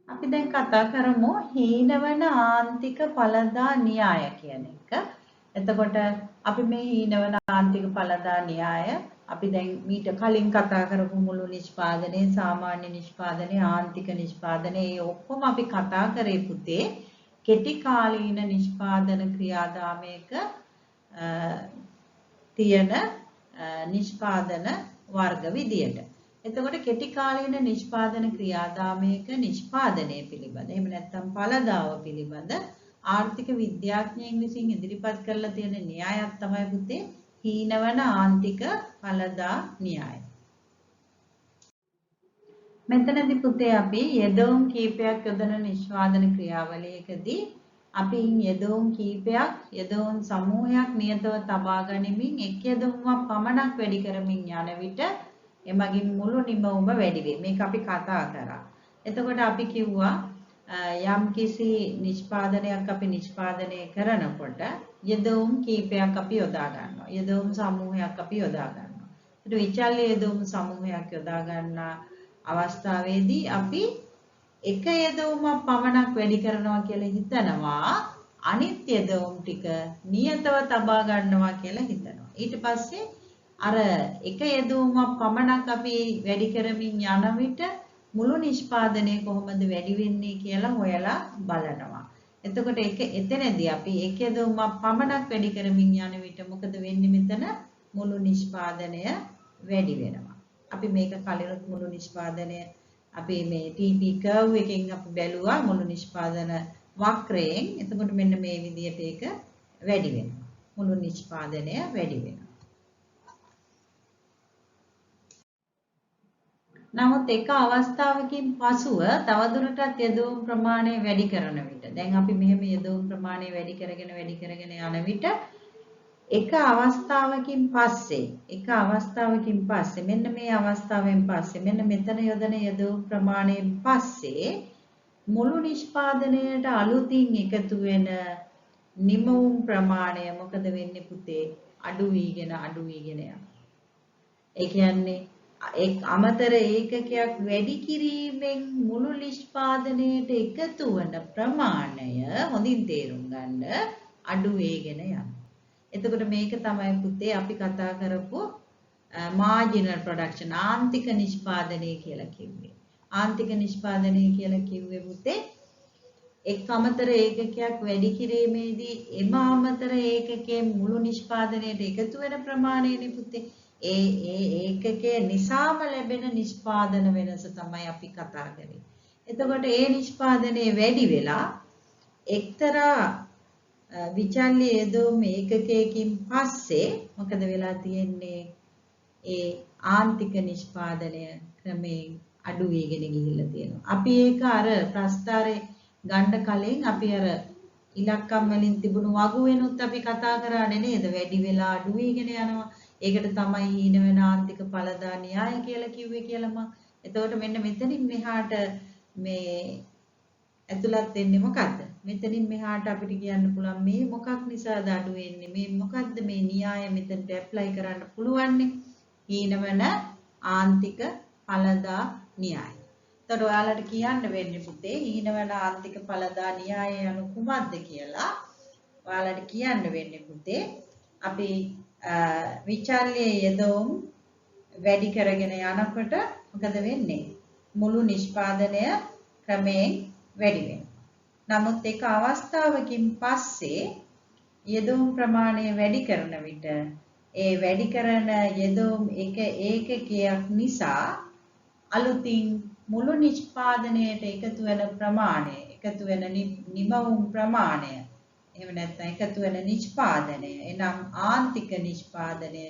අපි දැන් කතා කරමු හීනවන ආන්තික ඵලදා න්‍යාය කියන එක. එතකොට අපි මේ හීනවන ආන්තික ඵලදා න්‍යාය අපි දැන් මීට කලින් කතා කරපු මුළු නිෂ්පාදනයේ සාමාන්‍ය නිෂ්පාදනයේ ආන්තික නිෂ්පාදනයේ ඒ ඔක්කොම අපි කතා කරේ පුතේ කෙටි කාලීන නිෂ්පාදන ක්‍රියාදාමයක තියෙන නිෂ්පාදන වර්ග විදියට. එතකොට කෙටි කාලීන නිෂ්පාදන ක්‍රියාදාමයක නිෂ්පාදනය පිළිබඳ එහෙම නැත්නම් ඵලදාව පිළිබඳ ආර්ථික විද්‍යාඥයන් විසින් ඉදිරිපත් කරලා තියෙන න්‍යායක් තමයි පුතේ හීනවන ආන්තික ඵලදා න්‍යාය. මෙතනදී පුතේ අපි යෙදවුම් කීපයක් යොදන නිෂ්පාදන ක්‍රියාවලියකදී අපි යෙදවුම් කීපයක් යෙදවුම් සමූහයක් නියතව තබා ගනිමින් එක් යෙදවුමක් පමණක් වැඩි කරමින් යන විට එමගින් මුළු නිමවුම වැඩි වේ. මේක අපි කතා කරා. එතකොට අපි කිව්වා යම්කිසි නිෂ්පාදනයක් අපි නිෂ්පාදනය කරනකොට යෙදවුම් කීපයක් අපි යොදා ගන්නවා. යෙදවුම් සමූහයක් අපි යොදා ගන්නවා. ඒත් විචල්්‍ය යෙදවුම් සමූහයක් යොදා ගන්න අවස්ථාවේදී අපි එක යෙදවුමක් පමණක් වැඩි කරනවා කියලා හිතනවා. අනිත් යෙදවුම් ටික නියතව තබා ගන්නවා කියලා හිතනවා. ඊට පස්සේ අර එක යෙදවුමක් පමණක් අපි වැඩි කරමින් යන විට මුළු නිෂ්පාදනය කොහොමද වැඩි වෙන්නේ කියලා හොයලා බලනවා. එතකොට එතනදී අපි එක යෙදවුමක් පමණක් වැඩි කරමින් යන විට මොකද වෙන්නේ මෙතන මුළු නිෂ්පාදනය වැඩි වෙනවා. අපි මේක කලිනුත් මුළු නිෂ්පාදනය අපි මේ TP curve එකෙන් අපි බැලුවා මුළු නිෂ්පාදන වක්‍රයෙන්. එතකොට මෙන්න මේ විදිහට ඒක වැඩි වෙනවා. මුළු නිෂ්පාදනය වැඩි වෙනවා. නමුත් එක අවස්ථාවකින් පසුව තවදුරටත් යෙදවුම් ප්‍රමාණය වැඩි කරන විට දැන් අපි මෙහෙම යෙදවුම් ප්‍රමාණය වැඩි කරගෙන යන විට එක අවස්ථාවකින් පස්සේ මෙන්න මේ අවස්ථාවෙන් පස්සේ මෙන්න මෙතන යොදන යෙදවුම් ප්‍රමාණයෙන් පස්සේ මුළු නිෂ්පාදනයට අලුතින් එකතු වෙන නිමවුම් ප්‍රමාණය මොකද වෙන්නේ පුතේ අඩු වීගෙන යනවා. ඒ කියන්නේ එක් අමතර ඒකකයක් වැඩි කිරීමෙන් මුළු නිෂ්පාදනයට එකතු වන ප්‍රමාණය හොඳින් තේරුම් ගන්න අඩු වේගෙන යනවා. එතකොට මේක තමයි පුතේ අපි කතා කරපු marginal production ආන්තික නිෂ්පාදනය කියලා කිව්වේ. ආන්තික නිෂ්පාදනය කියලා කිව්වේ පුතේ එක් අමතර ඒකකයක් වැඩි කිරීමේදී එම අමතර ඒකකයෙන් මුළු නිෂ්පාදනයට එකතු වෙන ප්‍රමාණයනේ පුතේ. ඒ ඒකකයේ නිසාම ලැබෙන නිෂ්පාදන වෙනස තමයි අපි කතා කරන්නේ. එතකොට ඒ නිෂ්පාදනයේ වැඩි වෙලා එක්තරා විචල්්‍ය යෙදවුම් ඒකකයකින් පස්සේ මොකද වෙලා තියෙන්නේ? ඒ ආන්තික නිෂ්පාදනය ක්‍රමයෙන් අඩු වෙගෙන ගිහිල්ලා තියෙනවා. අපි ඒක අර ප්‍රස්තාරේ ගන්න කලින් අපි අර ඉලක්කම් වලින් තිබුණු වගු වෙනුත් අපි කතා කරානේ නේද? වැඩි වෙලා අඩු වෙගෙන යනවා. ඒකට තමයි හීන වෙන ආන්තික ඵලදා න්‍යාය කියලා කිව්වේ කියලා මම. එතකොට මෙන්න මෙතනින් මෙහාට මේ ඇතුළත් වෙන්නේ මොකද්ද? මෙතනින් මෙහාට අපිට කියන්න පුළුවන් මේ මොකක් නිසාද අඩු වෙන්නේ? මේ මොකද්ද මේ න්‍යාය මෙතනට ඇප්ලයි කරන්න පුළුවන්නේ? හීන වෙන ආන්තික ඵලදා න්‍යාය. එතකොට ඔයාලට කියන්න වෙන්නේ පුතේ හීන වෙන ආන්තික ඵලදා න්‍යාය යනු කුමක්ද කියලා. ඔයාලට කියන්න වෙන්නේ පුතේ අපි විචල්්‍ය යෙදවුම් වැඩි කරගෙන යනකොට මොකද වෙන්නේ? මුළු නිෂ්පාදනය ක්‍රමයෙන් වැඩි වෙනවා. නමුත් එක අවස්ථාවකින් පස්සේ යෙදවුම් ප්‍රමාණය වැඩි කරන විට ඒ වැඩි කරන යෙදවුම් ඒකකයක් නිසා අලුතින් මුළු නිෂ්පාදනයට එකතු වෙන ප්‍රමාණය, එකතු වෙන නිමවුම් ප්‍රමාණය එහෙම නැත්නම් එකතු වෙන නිෂ්පාදනය එනම් ආන්තික නිෂ්පාදනය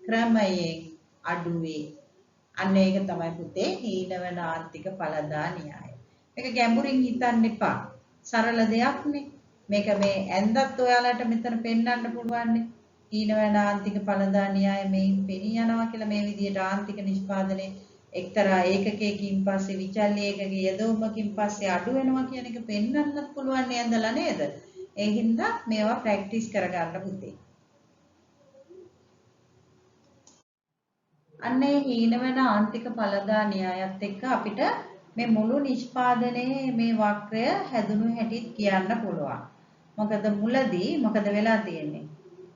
ක්‍රමයෙන් අඩු වේ. අන්න ඒක තමයි පුතේ හීන වෙන ආන්තික ඵලදා න්‍යාය. මේක ගැඹුරින් හිතන්න එපා. සරල දෙයක්නේ. මේක මේ ඇන්දත් ඔයාලට මෙතන පෙන්වන්න පුළුවන්නේ. හීන වෙන ආන්තික ඵලදා න්‍යාය මේ පෙනී යනවා කියලා මේ විදිහට ආන්තික නිෂ්පාදනයේ එක්තරා ඒකකයකින් පස්සේ විචල්්‍ය ඒකකයේ යෙදවුමකින් පස්සේ අඩු වෙනවා කියන එක පෙන්වන්නත් පුළුවන් නේදලා නේද? ඒ හින්දා මේවා ප්‍රැක්ටිස් කරගන්න පුතේ. අන්නේ හීන වෙන ආන්තික ඵලදා න්‍යායත් එක්ක අපිට මේ මුළු නිෂ්පාදනයේ මේ වක්‍රය හැදුණු හැටිත් කියන්න පුළුවන්. මොකද මුලදී මොකද වෙලා තියෙන්නේ?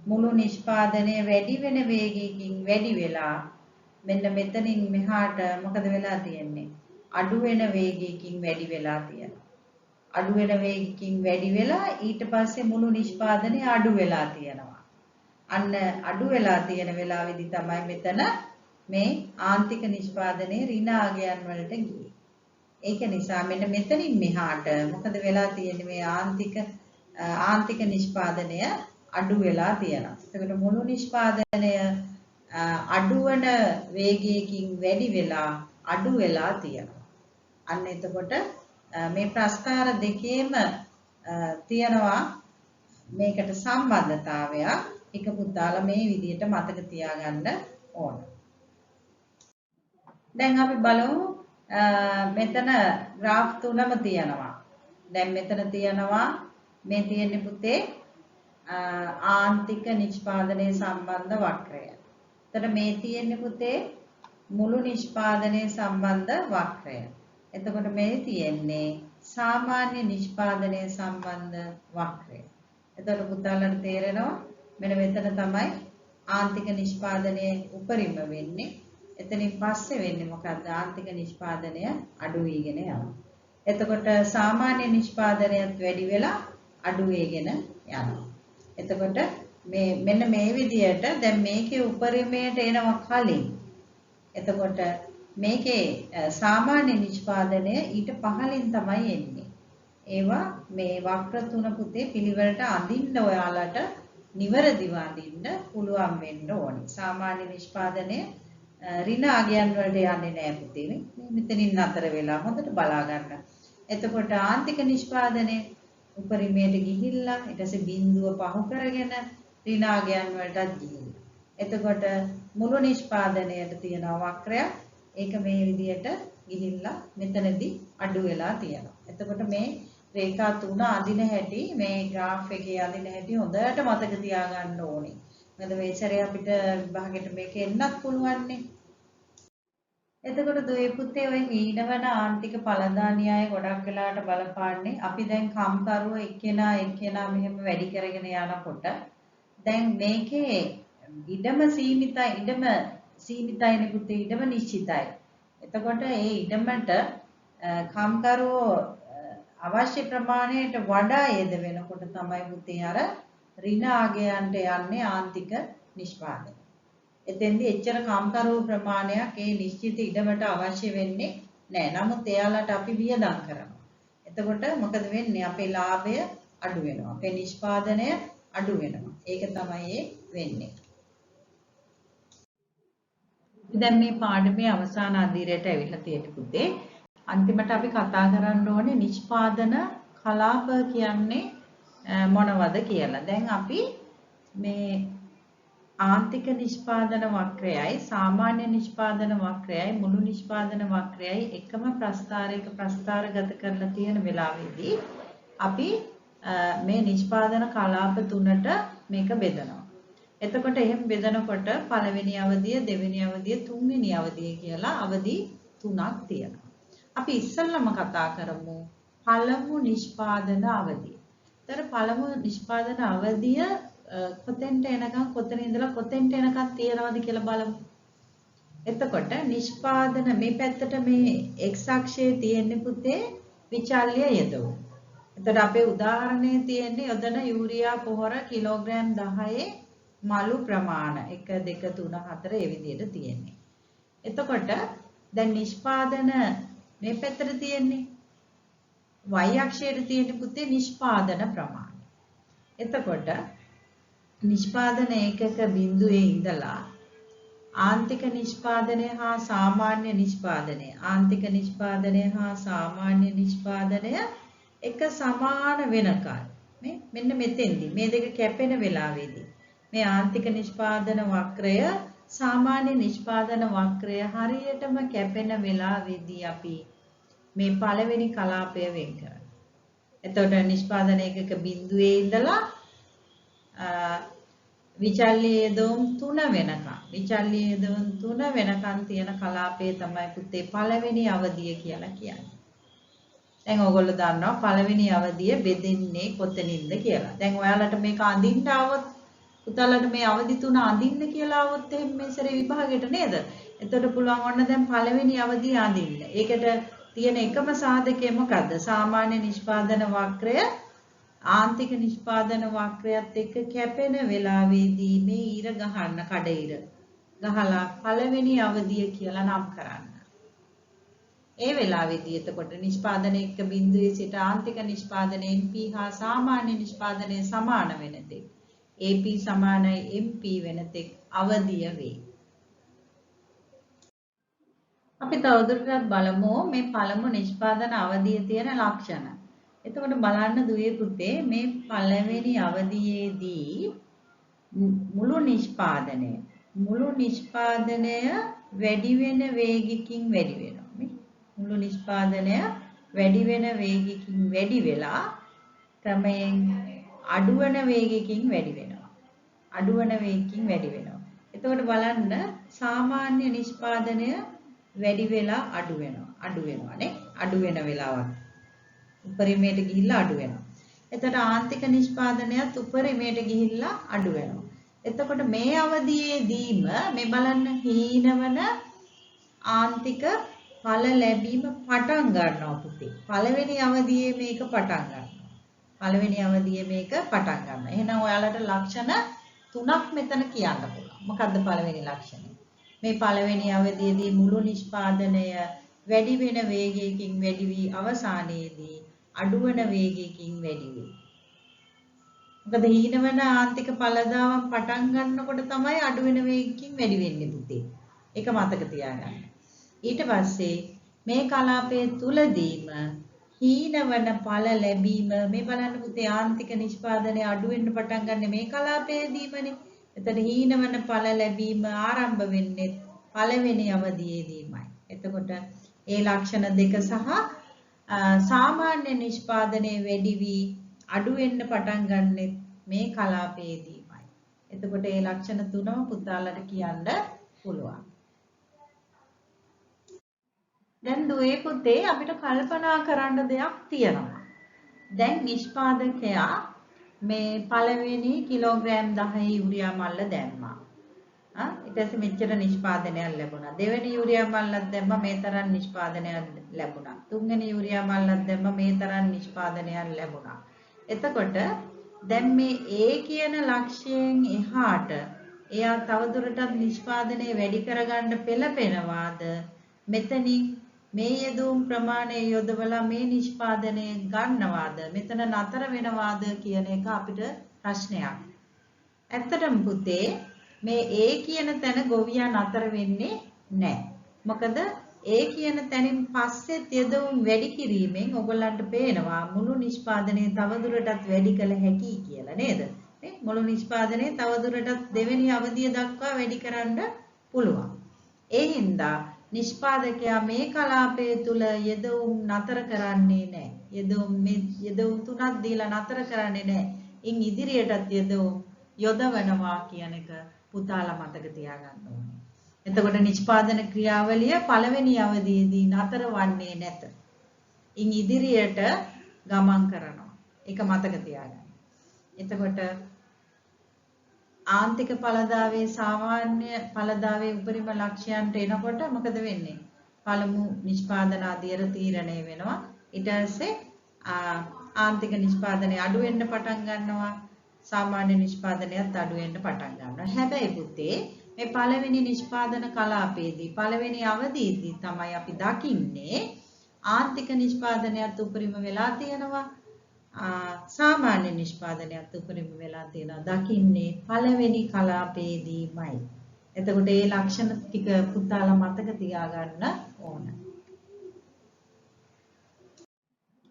මුළු නිෂ්පාදනය වැඩි වෙන වේගයකින් වැඩි වෙලා මෙන්න මෙතනින් මෙහාට මොකද වෙලා තියෙන්නේ? අඩු වෙන වේගයකින් වැඩි වෙලා තියෙනවා. අඩු වෙන වේගකින් වැඩි වෙලා ඊට පස්සේ මුළු නිෂ්පාදනය අඩු වෙලා තියෙනවා. අන්න අඩු වෙලා තියෙන වෙලාවේදී තමයි මෙතන මේ ආන්තික නිෂ්පාදනයේ ඍණාගයන් වලට ගියේ. ඒක නිසා මෙන්න මෙතනින් මෙහාට මොකද වෙලා තියෙන්නේ? මේ ආන්තික නිෂ්පාදනය අඩු වෙලා තියෙනවා. එතකොට මුළු නිෂ්පාදනය අඩුවන වේගයකින් වැඩි වෙලා අඩු වෙලා තියෙනවා. අන්න එතකොට මේ ප්‍රස්ථාර දෙකේම තියෙනවා මේකට සම්බන්ධතාවයක්. එක පුතාලා මේ විදිහට මතක තියාගන්න ඕන. දැන් අපි බලමු මෙතන graph තුනම තියෙනවා. දැන් මෙතන තියෙනවා මේ තියෙන්නේ පුතේ ආන්තික නිෂ්පාදනයේ සම්බන්ධ වක්‍රය. එතකොට මේ තියෙන්නේ පුතේ මුළු නිෂ්පාදනයේ සම්බන්ධ වක්‍රය. එතකොට මේ තියෙන්නේ සාමාන්‍ය නිෂ්පාදනයේ සම්බන්ධ වක්‍රය. එතකොට පුතාලට තේරෙනවා මෙන්න මෙතන තමයි ආන්තික නිෂ්පාදනයේ උපරිම වෙන්නේ. එතනින් පස්සේ වෙන්නේ මොකද්ද? ආන්තික නිෂ්පාදනය අඩු වීගෙන යනවා. එතකොට සාමාන්‍ය නිෂ්පාදනයත් වැඩි වෙලා අඩු වෙගෙන යනවා. එතකොට මෙන්න මේ විදිහට දැන් මේකේ උපරිමයට එනවා කලින්. එතකොට මේකේ සාමාන්‍ය නිෂ්පාදනය ඊට පහළින් තමයි එන්නේ. ඒවා මේ වක්‍ර තුන පුතේ පිළිවෙලට අඳින්න ඔයාලට නිවැරදිව අඳින්න පුළුවන් වෙන්න ඕනේ. සාමාන්‍ය නිෂ්පාදනය ඍණ අගයන් වලට යන්නේ නැහැ පුතේ. මේ මෙතනින් නතර වෙලා හොඳට බලා ගන්න. එතකොට ආන්තික නිෂ්පාදනය උපරිමයට ගිහිල්ලා ඊට පස්සේ බිඳුව පහු කරගෙන ඍණ අගයන් වලටත් ගිහිල්ලා. එතකොට මුළු නිෂ්පාදනයට තියෙන වක්‍රයක් ඒක මේ විදිහට ගිහිල්ලා මෙතනදී අඩු වෙලා තියෙනවා. එතකොට මේ රේඛා තුන අඳින හැටි මේ graph එකේ අඳින හැටි හොඳට මතක තියාගන්න ඕනේ. මොකද මේ සැරේ අපිට විභාගෙට මේක එන්නත් පුළුවන් නේ. එතකොට දුවේ පුතේ ඔය හීනවන ආන්තික පළදා න්‍යාය ගොඩක් වෙලාවට බලපාන්නේ අපි දැන් කම්කරුව එක්කෙනා මෙහෙම වැඩි කරගෙන යනකොට දැන් මේකේ ඉඩම සීමිතයිනේ පුතේ ඉඩම නිශ්චිතයි. එතකොට ඒ ඉඩමට කම්කරුවෝ අවශ්‍ය ප්‍රමාණයට වඩා යෙද වෙනකොට තමයි පුතේ අර ඍණ අගයන්ට යන්නේ ආන්තික නිෂ්පාදනය. එතෙන්දී එච්චර කම්කරුවෝ ප්‍රමාණයක් ඒ නිශ්චිත ඉඩමට අවශ්‍ය වෙන්නේ නැහැ. නමුත් එයාලට අපි වියදම් කරනවා. එතකොට මොකද වෙන්නේ? අපේ ලාභය අඩු වෙනවා. අපේ නිෂ්පාදනය අඩු වෙනවා. ඒක තමයි වෙන්නේ. දැන් මේ පාඩමේ අවසාන අදියරට ඇවිල්ලා තියෙන පුතේ අන්තිමට අපි කතා කරන්න ඕනේ නිෂ්පාදන කලාප කියන්නේ මොනවද කියලා. දැන් අපි මේ ආන්තික නිෂ්පාදන වක්‍රයයි සාමාන්‍ය නිෂ්පාදන වක්‍රයයි මුළු නිෂ්පාදන වක්‍රයයි එකම ප්‍රස්ථාරයක ප්‍රස්ථාරගත කරලා තියෙන වෙලාවේදී අපි මේ නිෂ්පාදන කලාප තුනට මේක බෙදනවා. එතකොට එහෙම බෙදනකොට පළවෙනි අවධිය, දෙවෙනි අවධිය, තුන්වෙනි අවධිය කියලා අවධි තුනක් තියෙනවා. අපි ඉස්සෙල්ලම කතා කරමු පළමු නිෂ්පාදන අවධිය. ඒතර පළමු නිෂ්පාදන අවධිය කොතෙන්ට එනකම් කොතන ඉඳලා කොතෙන්ට එනකම් තියනවද කියලා බලමු. එතකොට නිෂ්පාදන මේ පැත්තට මේ x අක්ෂයේ තියෙන්නේ පුතේ විචල්්‍ය යෙදවුම්. එතකොට අපේ උදාහරණයේ තියෙන්නේ යොදන යූරියා පොහොර කිලෝග්‍රෑම් 10 මලු ප්‍රමාණ 1 2 3 4 ඒ විදිහට තියෙන්නේ. එතකොට දැන් නිෂ්පාදන මේ පැත්තට තියෙන්නේ y අක්ෂයට තියෙන පුතේ නිෂ්පාදන ප්‍රමාණය. එතකොට නිෂ්පාදන ඒකක බිඳුවේ ඉඳලා ආන්තික නිෂ්පාදනය හා සාමාන්‍ය නිෂ්පාදනය හා සාමාන්‍ය නිෂ්පාදනය එක සමාන වෙනකල් මෙන්න මෙතෙන්දී මේ දෙක කැපෙන වෙලාවේදී මේ ආන්තික නිෂ්පාදන වක්‍රය සාමාන්‍ය නිෂ්පාදන වක්‍රය හරියටම කැපෙන වෙලාවේදී අපි මේ පළවෙනි කලාපය වෙන් කරනවා. එතකොට නිෂ්පාදන ඒකක බිඳුවේ ඉඳලා විචල්්‍ය යෙදවුම් 3 වෙනකන් තියෙන කලාපය තමයි පුතේ පළවෙනි අවධිය කියලා කියන්නේ. දැන් ඔයගොල්ලෝ දන්නවා පළවෙනි අවධිය බෙදෙන්නේ කොතනින්ද කියලා. දැන් ඔයාලට මේක අඳින්න આવොත් පුතාලට මේ අවධි තුන අඳින්න කියලා આવොත් එහෙනම් මේ සැරේ විභාගෙට නේද? එතකොට පුළුවන් ඔන්න දැන් පළවෙනි අවධිය අඳින්න. ඒකට තියෙන එකම සාධකය මොකද්ද? සාමාන්‍ය නිෂ්පාදන වක්‍රය ආන්තික නිෂ්පාදන වක්‍රයත් එක්ක කැපෙන වෙලාවේදී මේ ඉර ගහන්න කඩ ඉර ගහලා පළවෙනි අවධිය කියලා නම් කරන්න. ඒ වෙලාවේදී එතකොට නිෂ්පාදන එක්ක බිඳුවේ සිට ආන්තික නිෂ්පාදන MP හා සාමාන්‍ය නිෂ්පාදනය සමාන වෙන තෙක් AP සමානයි MP වෙන තෙක් අවධිය වේ. අපි තවදුරටත් බලමු මේ පළමු නිෂ්පාදන අවධියේ තියෙන ලක්ෂණ. එතකොට බලන්න දුවේ පුතේ මේ පළවෙනි අවධියේදී මුළු නිෂ්පාදනය වැඩි වෙන වේගකින් වැඩි වෙනවා. මුළු නිෂ්පාදනය වැඩි වෙන වේගකින් වැඩි වෙලා ක්‍රමයෙන් අඩුවන වේගකින් වැඩි වෙනවා. එතකොට බලන්න සාමාන්‍ය නිෂ්පාදනය වැඩි වෙලා අඩු වෙනවා නේ. අඩු වෙන වෙලාවක් උපරිමයට ගිහිල්ලා අඩු වෙනවා. එතකොට ආන්තික නිෂ්පාදනයත් උපරිමයට ගිහිල්ලා අඩු වෙනවා. එතකොට මේ අවධියේදීම මේ බලන්න හීනවන ආන්තික ඵල ලැබීම පටන් ගන්නවා පුතේ. පළවෙනි අවධියේ මේක පටන් ගන්නවා. පළවෙනි අවධියේ මේක පටන් ගන්නවා. එහෙනම් ඔයාලට ලක්ෂණ තුනක් මෙතන කියන්න පුළුවන්. මොකද්ද පළවෙනි ලක්ෂණය? මේ පළවෙනි අවධියේදී මුළු නිෂ්පාදනය වැඩි වෙන වේගයකින් වැඩි වී අවසානයේදී අඩු වෙන වේගයකින් වැඩි වේ. මොකද හීනවන ආන්තික ඵලදාවන් පටන් ගන්නකොට තමයි අඩු වෙන වේගකින් වැඩි වෙන්නේ පුතේ. ඒක මතක තියාගන්න. ඊට පස්සේ මේ කලාපයේ තුලදීම හීනවන ඵල ලැබීම මේ බලන්න පුතේ ආන්තික නිෂ්පාදනය අඩු වෙන්න පටන් ගන්න මේ කලාපයේදීමනේ. එතන හීනවන ඵල ලැබීම ආරම්භ වෙන්නේ පළවෙනි අවධියේදීමයි. එතකොට ඒ ලක්ෂණ දෙක සහ සාමාන්‍ය නිෂ්පාදනයේ වැඩි වී අඩු වෙන්න පටන් ගන්නෙ මේ කලාපයේදීමයි. එතකොට ඒ ලක්ෂණ තුනම පුතාලට කියන්න පුළුවන්. දැන් දුවේ පුතේ අපිට කල්පනා කරන්න දෙයක් තියෙනවා. දැන් නිෂ්පාදකයා මේ පළවෙනි කිලෝග්‍රෑම් 10 යූරියා මල්ල දැම්මා. ඊට පස්සේ මෙච්චර නිෂ්පාදනයක් ලැබුණා. දෙවෙනි යූරියා මල්ලක් දැම්මා මේ තරම් නිෂ්පාදනයක් ලැබුණා. තුන්වෙනි යූරියා මල්ලක් දැම්මා මේ තරම් නිෂ්පාදනයක් ලැබුණා. එතකොට දැන් මේ A කියන ලක්ෂයෙන් එහාට එයා තවදුරටත් නිෂ්පාදනය වැඩි කරගන්න පෙළපෙනවාද මෙතනින් මේ යෙදුම් ප්‍රමාණය යොදවලා මේ නිෂ්පාදනය ගන්නවාද මෙතන නතර වෙනවාද කියන එක අපිට ප්‍රශ්නයක්. ඇත්තටම පුතේ මේ A කියන තැන ගොවියා නතර වෙන්නේ නැහැ. මොකද A කියන තැනින් පස්සෙත් යෙදුම් වැඩි කිරීමෙන් ඔයගොල්ලන්ට පේනවා මුළු නිෂ්පාදනය තවදුරටත් වැඩි කළ හැකි කියලා නේද? මුළු නිෂ්පාදනය තවදුරටත් දෙවෙනි අවධිය දක්වා වැඩි කරන්න පුළුවන්. ඒ හින්දා නිෂ්පාදකයා මේ කලාපය තුල යෙදුම් නතර කරන්නේ නැහැ. යෙදුම් තුනක් දීලා නතර කරන්නේ නැහැ. ඉන් ඉදිරියටත් යෙදුම් යොදවනවා කියන එක පුතාලා මතක තියාගන්න ඕනේ. එතකොට නිෂ්පාදන ක්‍රියාවලිය පළවෙනි අවධියේදී නතර වන්නේ නැත. ඉන් ඉදිරියට ගමන් කරනවා. ඒක මතක තියාගන්න. එතකොට ආන්තික ඵලදාවේ සාමාන්‍ය ඵලදාවේ උපරිම ලක්ෂයන්ට එනකොට මොකද වෙන්නේ? පළමු නිෂ්පාදන අධියර තීරණය වෙනවා. ඊට පස්සේ ආන්තික නිෂ්පාදනය අඩු වෙන්න පටන් ගන්නවා. සාමාන්‍ය නිෂ්පාදනයත් අඩු වෙන්න පටන් ගන්නවා. හැබැයි පුතේ මේ පළවෙනි නිෂ්පාදන කලාපයේදී පළවෙනි අවධියේදී තමයි අපි දකින්නේ ආන්තික නිෂ්පාදනයත් උපරිම වෙලා තියෙනවා. සාමාන්‍ය නිෂ්පාදනයත් උපරිම වෙලා තියෙනවා. දකින්නේ පළවෙනි කලාපයේදීමයි. එතකොට මේ ලක්ෂණ ටික පුතාලා මතක තියාගන්න ඕන.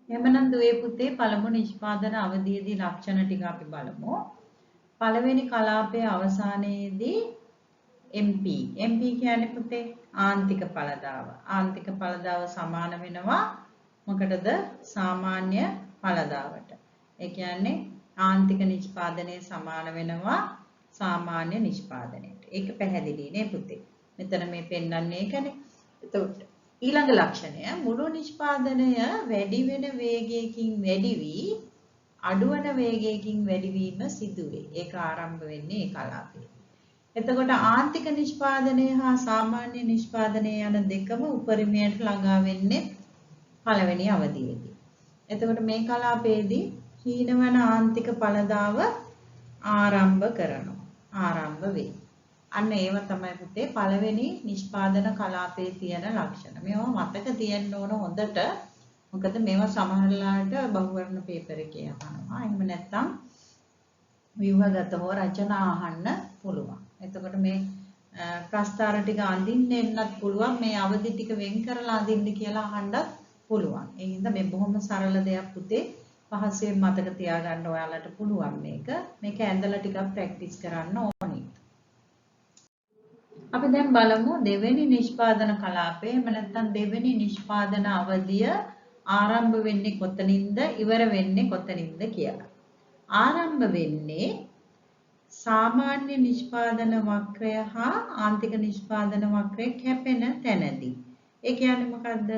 එමනම් දුවේ පුතේ පළමු නිෂ්පාදන අවධියේදී ලක්ෂණ ටික අපි බලමු. පළවෙනි කලාපයේ අවසානයේදී MP කියන්නේ පුතේ ආන්තික ඵලදාව. ආන්තික ඵලදාව සමාන වෙනවා මොකටද? සාමාන්‍ය ඵලදාවට. ඒ කියන්නේ ආන්තික නිෂ්පාදනයේ සමාන වෙනවා සාමාන්‍ය නිෂ්පාදනයට. ඒක පැහැදිලි නේ පුතේ. මෙතන මේ පෙන්වන්නේ ඒකනේ. එතකොට ඊළඟ ලක්ෂණය මුළු නිෂ්පාදනය වැඩි වෙන වේගයකින් වැඩි වී අඩු වෙන වේගයකින් වැඩි වීම සිදුවේ. ඒක ආරම්භ වෙන්නේ ඒ කලාපයේ. එතකොට ආන්තික නිෂ්පාදනය හා සාමාන්‍ය නිෂ්පාදනය යන දෙකම උපරිමයට ළඟා වෙන්නේ පළවෙනි අවධියේදී. එතකොට මේ කලාපයේදී හීනවන ආන්තික ඵලදාව ආරම්භ කරනවා. ආරම්භ වේ. අන්න ඒව තමයි පුතේ පළවෙනි නිෂ්පාදන කලාපයේ තියෙන ලක්ෂණ. මේවා මතක තියෙන්න ඕන හොඳට. මොකද මේවා සමහරලාට බහුවර්ණ පේපර් එකේ අහනවා. එහෙම නැත්නම් ව්‍යුහගතව රචනා අහන්න පුළුවන්. එතකොට මේ ප්‍රස්තාර ටික අඳින්න එන්නත් පුළුවන්. මේ අවදි ටික වෙන් කරලා අඳින්න කියලා අහන්නත් පුළුවන්. ඒ හින්දා මේ බොහොම සරල දෙයක් පුතේ පහසුවෙන් මතක තියාගන්න ඔයාලට පුළුවන් මේක. මේක ඇඳලා ටිකක් ප්‍රැක්ටිස් කරන්න ඕනේ. අපි දැන් බලමු දෙවෙනි නිෂ්පාදන කලාපය. එහෙම නැත්නම් දෙවෙනි නිෂ්පාදන අවධිය ආරම්භ වෙන්නේ කොතනින්ද ඉවර වෙන්නේ කොතනින්ද කියලා. ආරම්භ වෙන්නේ සාමාන්‍ය නිෂ්පාදන වක්‍රය හා ආන්තික නිෂ්පාදන වක්‍රය කැපෙන තැනදී. ඒ කියන්නේ මොකද්ද?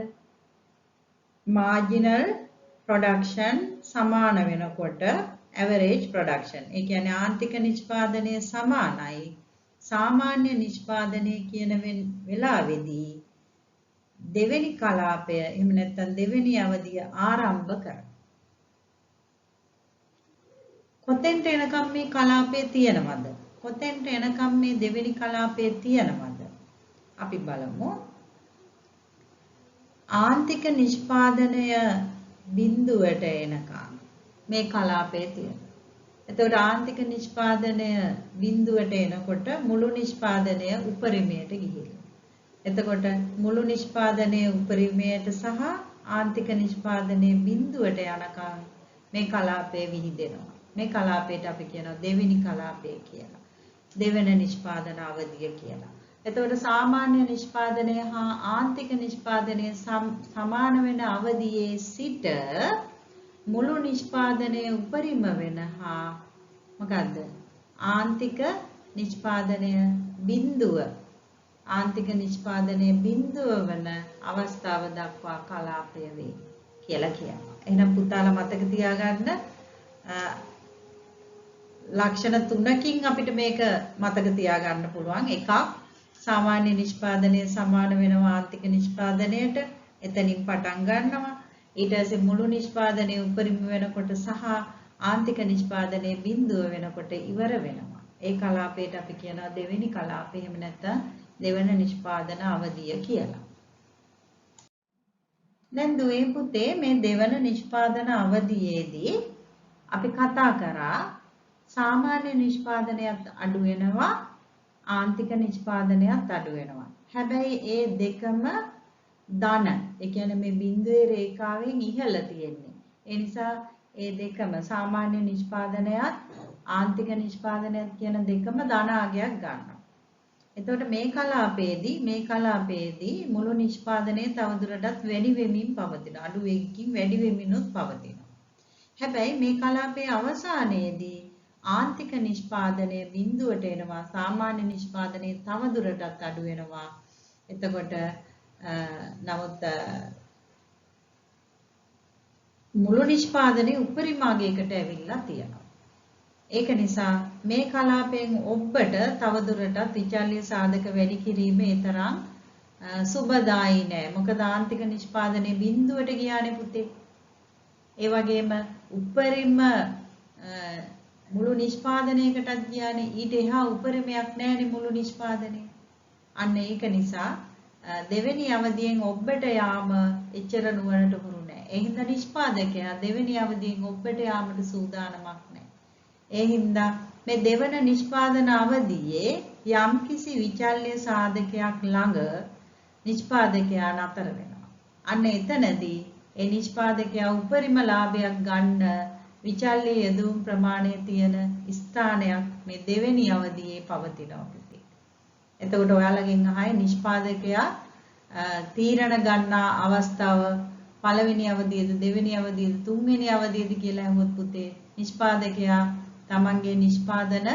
marginal production සමාන වෙනකොට average production. ඒ කියන්නේ ආන්තික නිෂ්පාදනය සමානයි සාමාන්‍ය නිෂ්පාදනය කියන වෙලාවේදී දෙවෙනි කලාපය එහෙම නැත්නම් දෙවෙනි අවධිය ආරම්භ කරනවා. කොතෙන්ට එනකම් මේ කලාපය තියෙනවද? කොතෙන්ට එනකම් මේ දෙවෙනි කලාපය තියෙනවද? අපි බලමු. ආන්තික නිෂ්පාදනය බිඳුවට එනකම් මේ කලාපය තියෙනවා. එතකොට ආන්තික නිෂ්පාදනය බිඳුවට එනකොට මුළු නිෂ්පාදනය උපරිමයට ගිහිල්ලා. එතකොට මුළු නිෂ්පාදනයේ උපරිමයට සහ ආන්තික නිෂ්පාදනයේ බිඳුවට යනකම් මේ කලාපය විහිදෙනවා. මේ කලාපයට අපි කියනවා දෙවෙනි කලාපය කියලා. දෙවෙනි නිෂ්පාදන අවධිය කියලා. එතකොට සාමාන්‍ය නිෂ්පාදනය හා ආන්තික නිෂ්පාදනය සමාන වෙන අවධියේ සිට මුළු නිෂ්පාදනයේ උපරිම වෙන හා මොකද්ද? ආන්තික නිෂ්පාදනය බිඳුව ආන්තික නිෂ්පාදනයේ බිඳුව වන අවස්ථාව දක්වා කලාපය වේ කියලා කියනවා. එහෙනම් පුතාලා මතක තියාගන්න ලක්ෂණ තුනකින් අපිට මේක මතක තියාගන්න පුළුවන්. එකක් සාමාන්‍ය නිෂ්පාදනයේ සමාන වෙනවා ආන්තික නිෂ්පාදනයට. එතනින් පටන් ගන්නවා. ඊට පස්සේ මුළු නිෂ්පාදනයේ උපරිම වෙනකොට සහ ආන්තික නිෂ්පාදනයේ බිඳුව වෙනකොට ඉවර වෙනවා. ඒ කලාපයට අපි කියනවා දෙවෙනි කලාපය. එහෙම නැත්නම් දෙවන නිෂ්පාදන අවධිය කියලා. දැන් දුවේ පුතේ මේ දෙවන නිෂ්පාදන අවධියේදී අපි කතා කරා සාමාන්‍ය නිෂ්පාදනයත් අඩු වෙනවා ආන්තික නිෂ්පාදනයත් අඩු වෙනවා. හැබැයි ඒ දෙකම ධන. ඒ කියන්නේ මේ බිඳුවේ රේඛාවෙන් ඉහළ තියෙන්නේ. ඒ නිසා ඒ දෙකම සාමාන්‍ය නිෂ්පාදනයත් ආන්තික නිෂ්පාදනයත් කියන දෙකම ධන අගයක් ගන්නවා. එතකොට මේ කලාපයේදී මුළු නිෂ්පාදනයේ තවදුරටත් වැඩි වෙමින් පවතිනවා. අඩු වෙකින් වැඩි වෙමිනුත් පවතිනවා. හැබැයි මේ කලාපයේ අවසානයේදී ආන්තික නිෂ්පාදනය බිඳුවට එනවා. සාමාන්‍ය නිෂ්පාදනයේ තවදුරටත් අඩු වෙනවා. එතකොට නමුත් මුළු නිෂ්පාදනයේ උපරිම අගයකට ඇවිල්ලා තියෙනවා. ඒක නිසා මේ කලාපයෙන් ඔබට තවදුරටත් විචල්්‍ය සාධක වැඩි කිරීම ඒ තරම් සුබදායි නෑ. මොකද ආන්තික නිෂ්පාදනයේ බිඳුවට ගියානේ පුතේ. ඒ වගේම උපරිම මුළු නිෂ්පාදනයකටත් ගියානේ. ඊට එහා උපරිමයක් නෑනේ මුළු නිෂ්පාදනයේ. අන්න ඒක නිසා දෙවෙනි අවධියෙන් ඔබට යාම එච්චර නුවණට හුරු නෑ. ඒ හින්දා නිෂ්පාදකයා දෙවෙනි අවධියෙන් ඔබට යාමට සූදානමක් නෑ. ඒ හින්දා මේ දෙවන නිෂ්පාදන අවධියේ යම්කිසි විචල්්‍ය සාධකයක් ළඟ නිෂ්පාදකයා නතර වෙනවා. අන්න එතනදී ඒ නිෂ්පාදකයා උපරිම ලාභයක් ගන්න විචල්්‍ය යෙදුම් ප්‍රමාණය තියෙන ස්ථානයක් මේ දෙවෙනි අවධියේ පවතිනවා පුතේ. එතකොට ඔයාලගෙන් අහයි නිෂ්පාදකයා තීරණ ගන්නා අවස්ථාව පළවෙනි අවධියේද දෙවෙනි අවධියේද තුන්වෙනි අවධියේද කියලා අහුවොත් පුතේ නිෂ්පාදකයා තමන්ගේ නිෂ්පාදන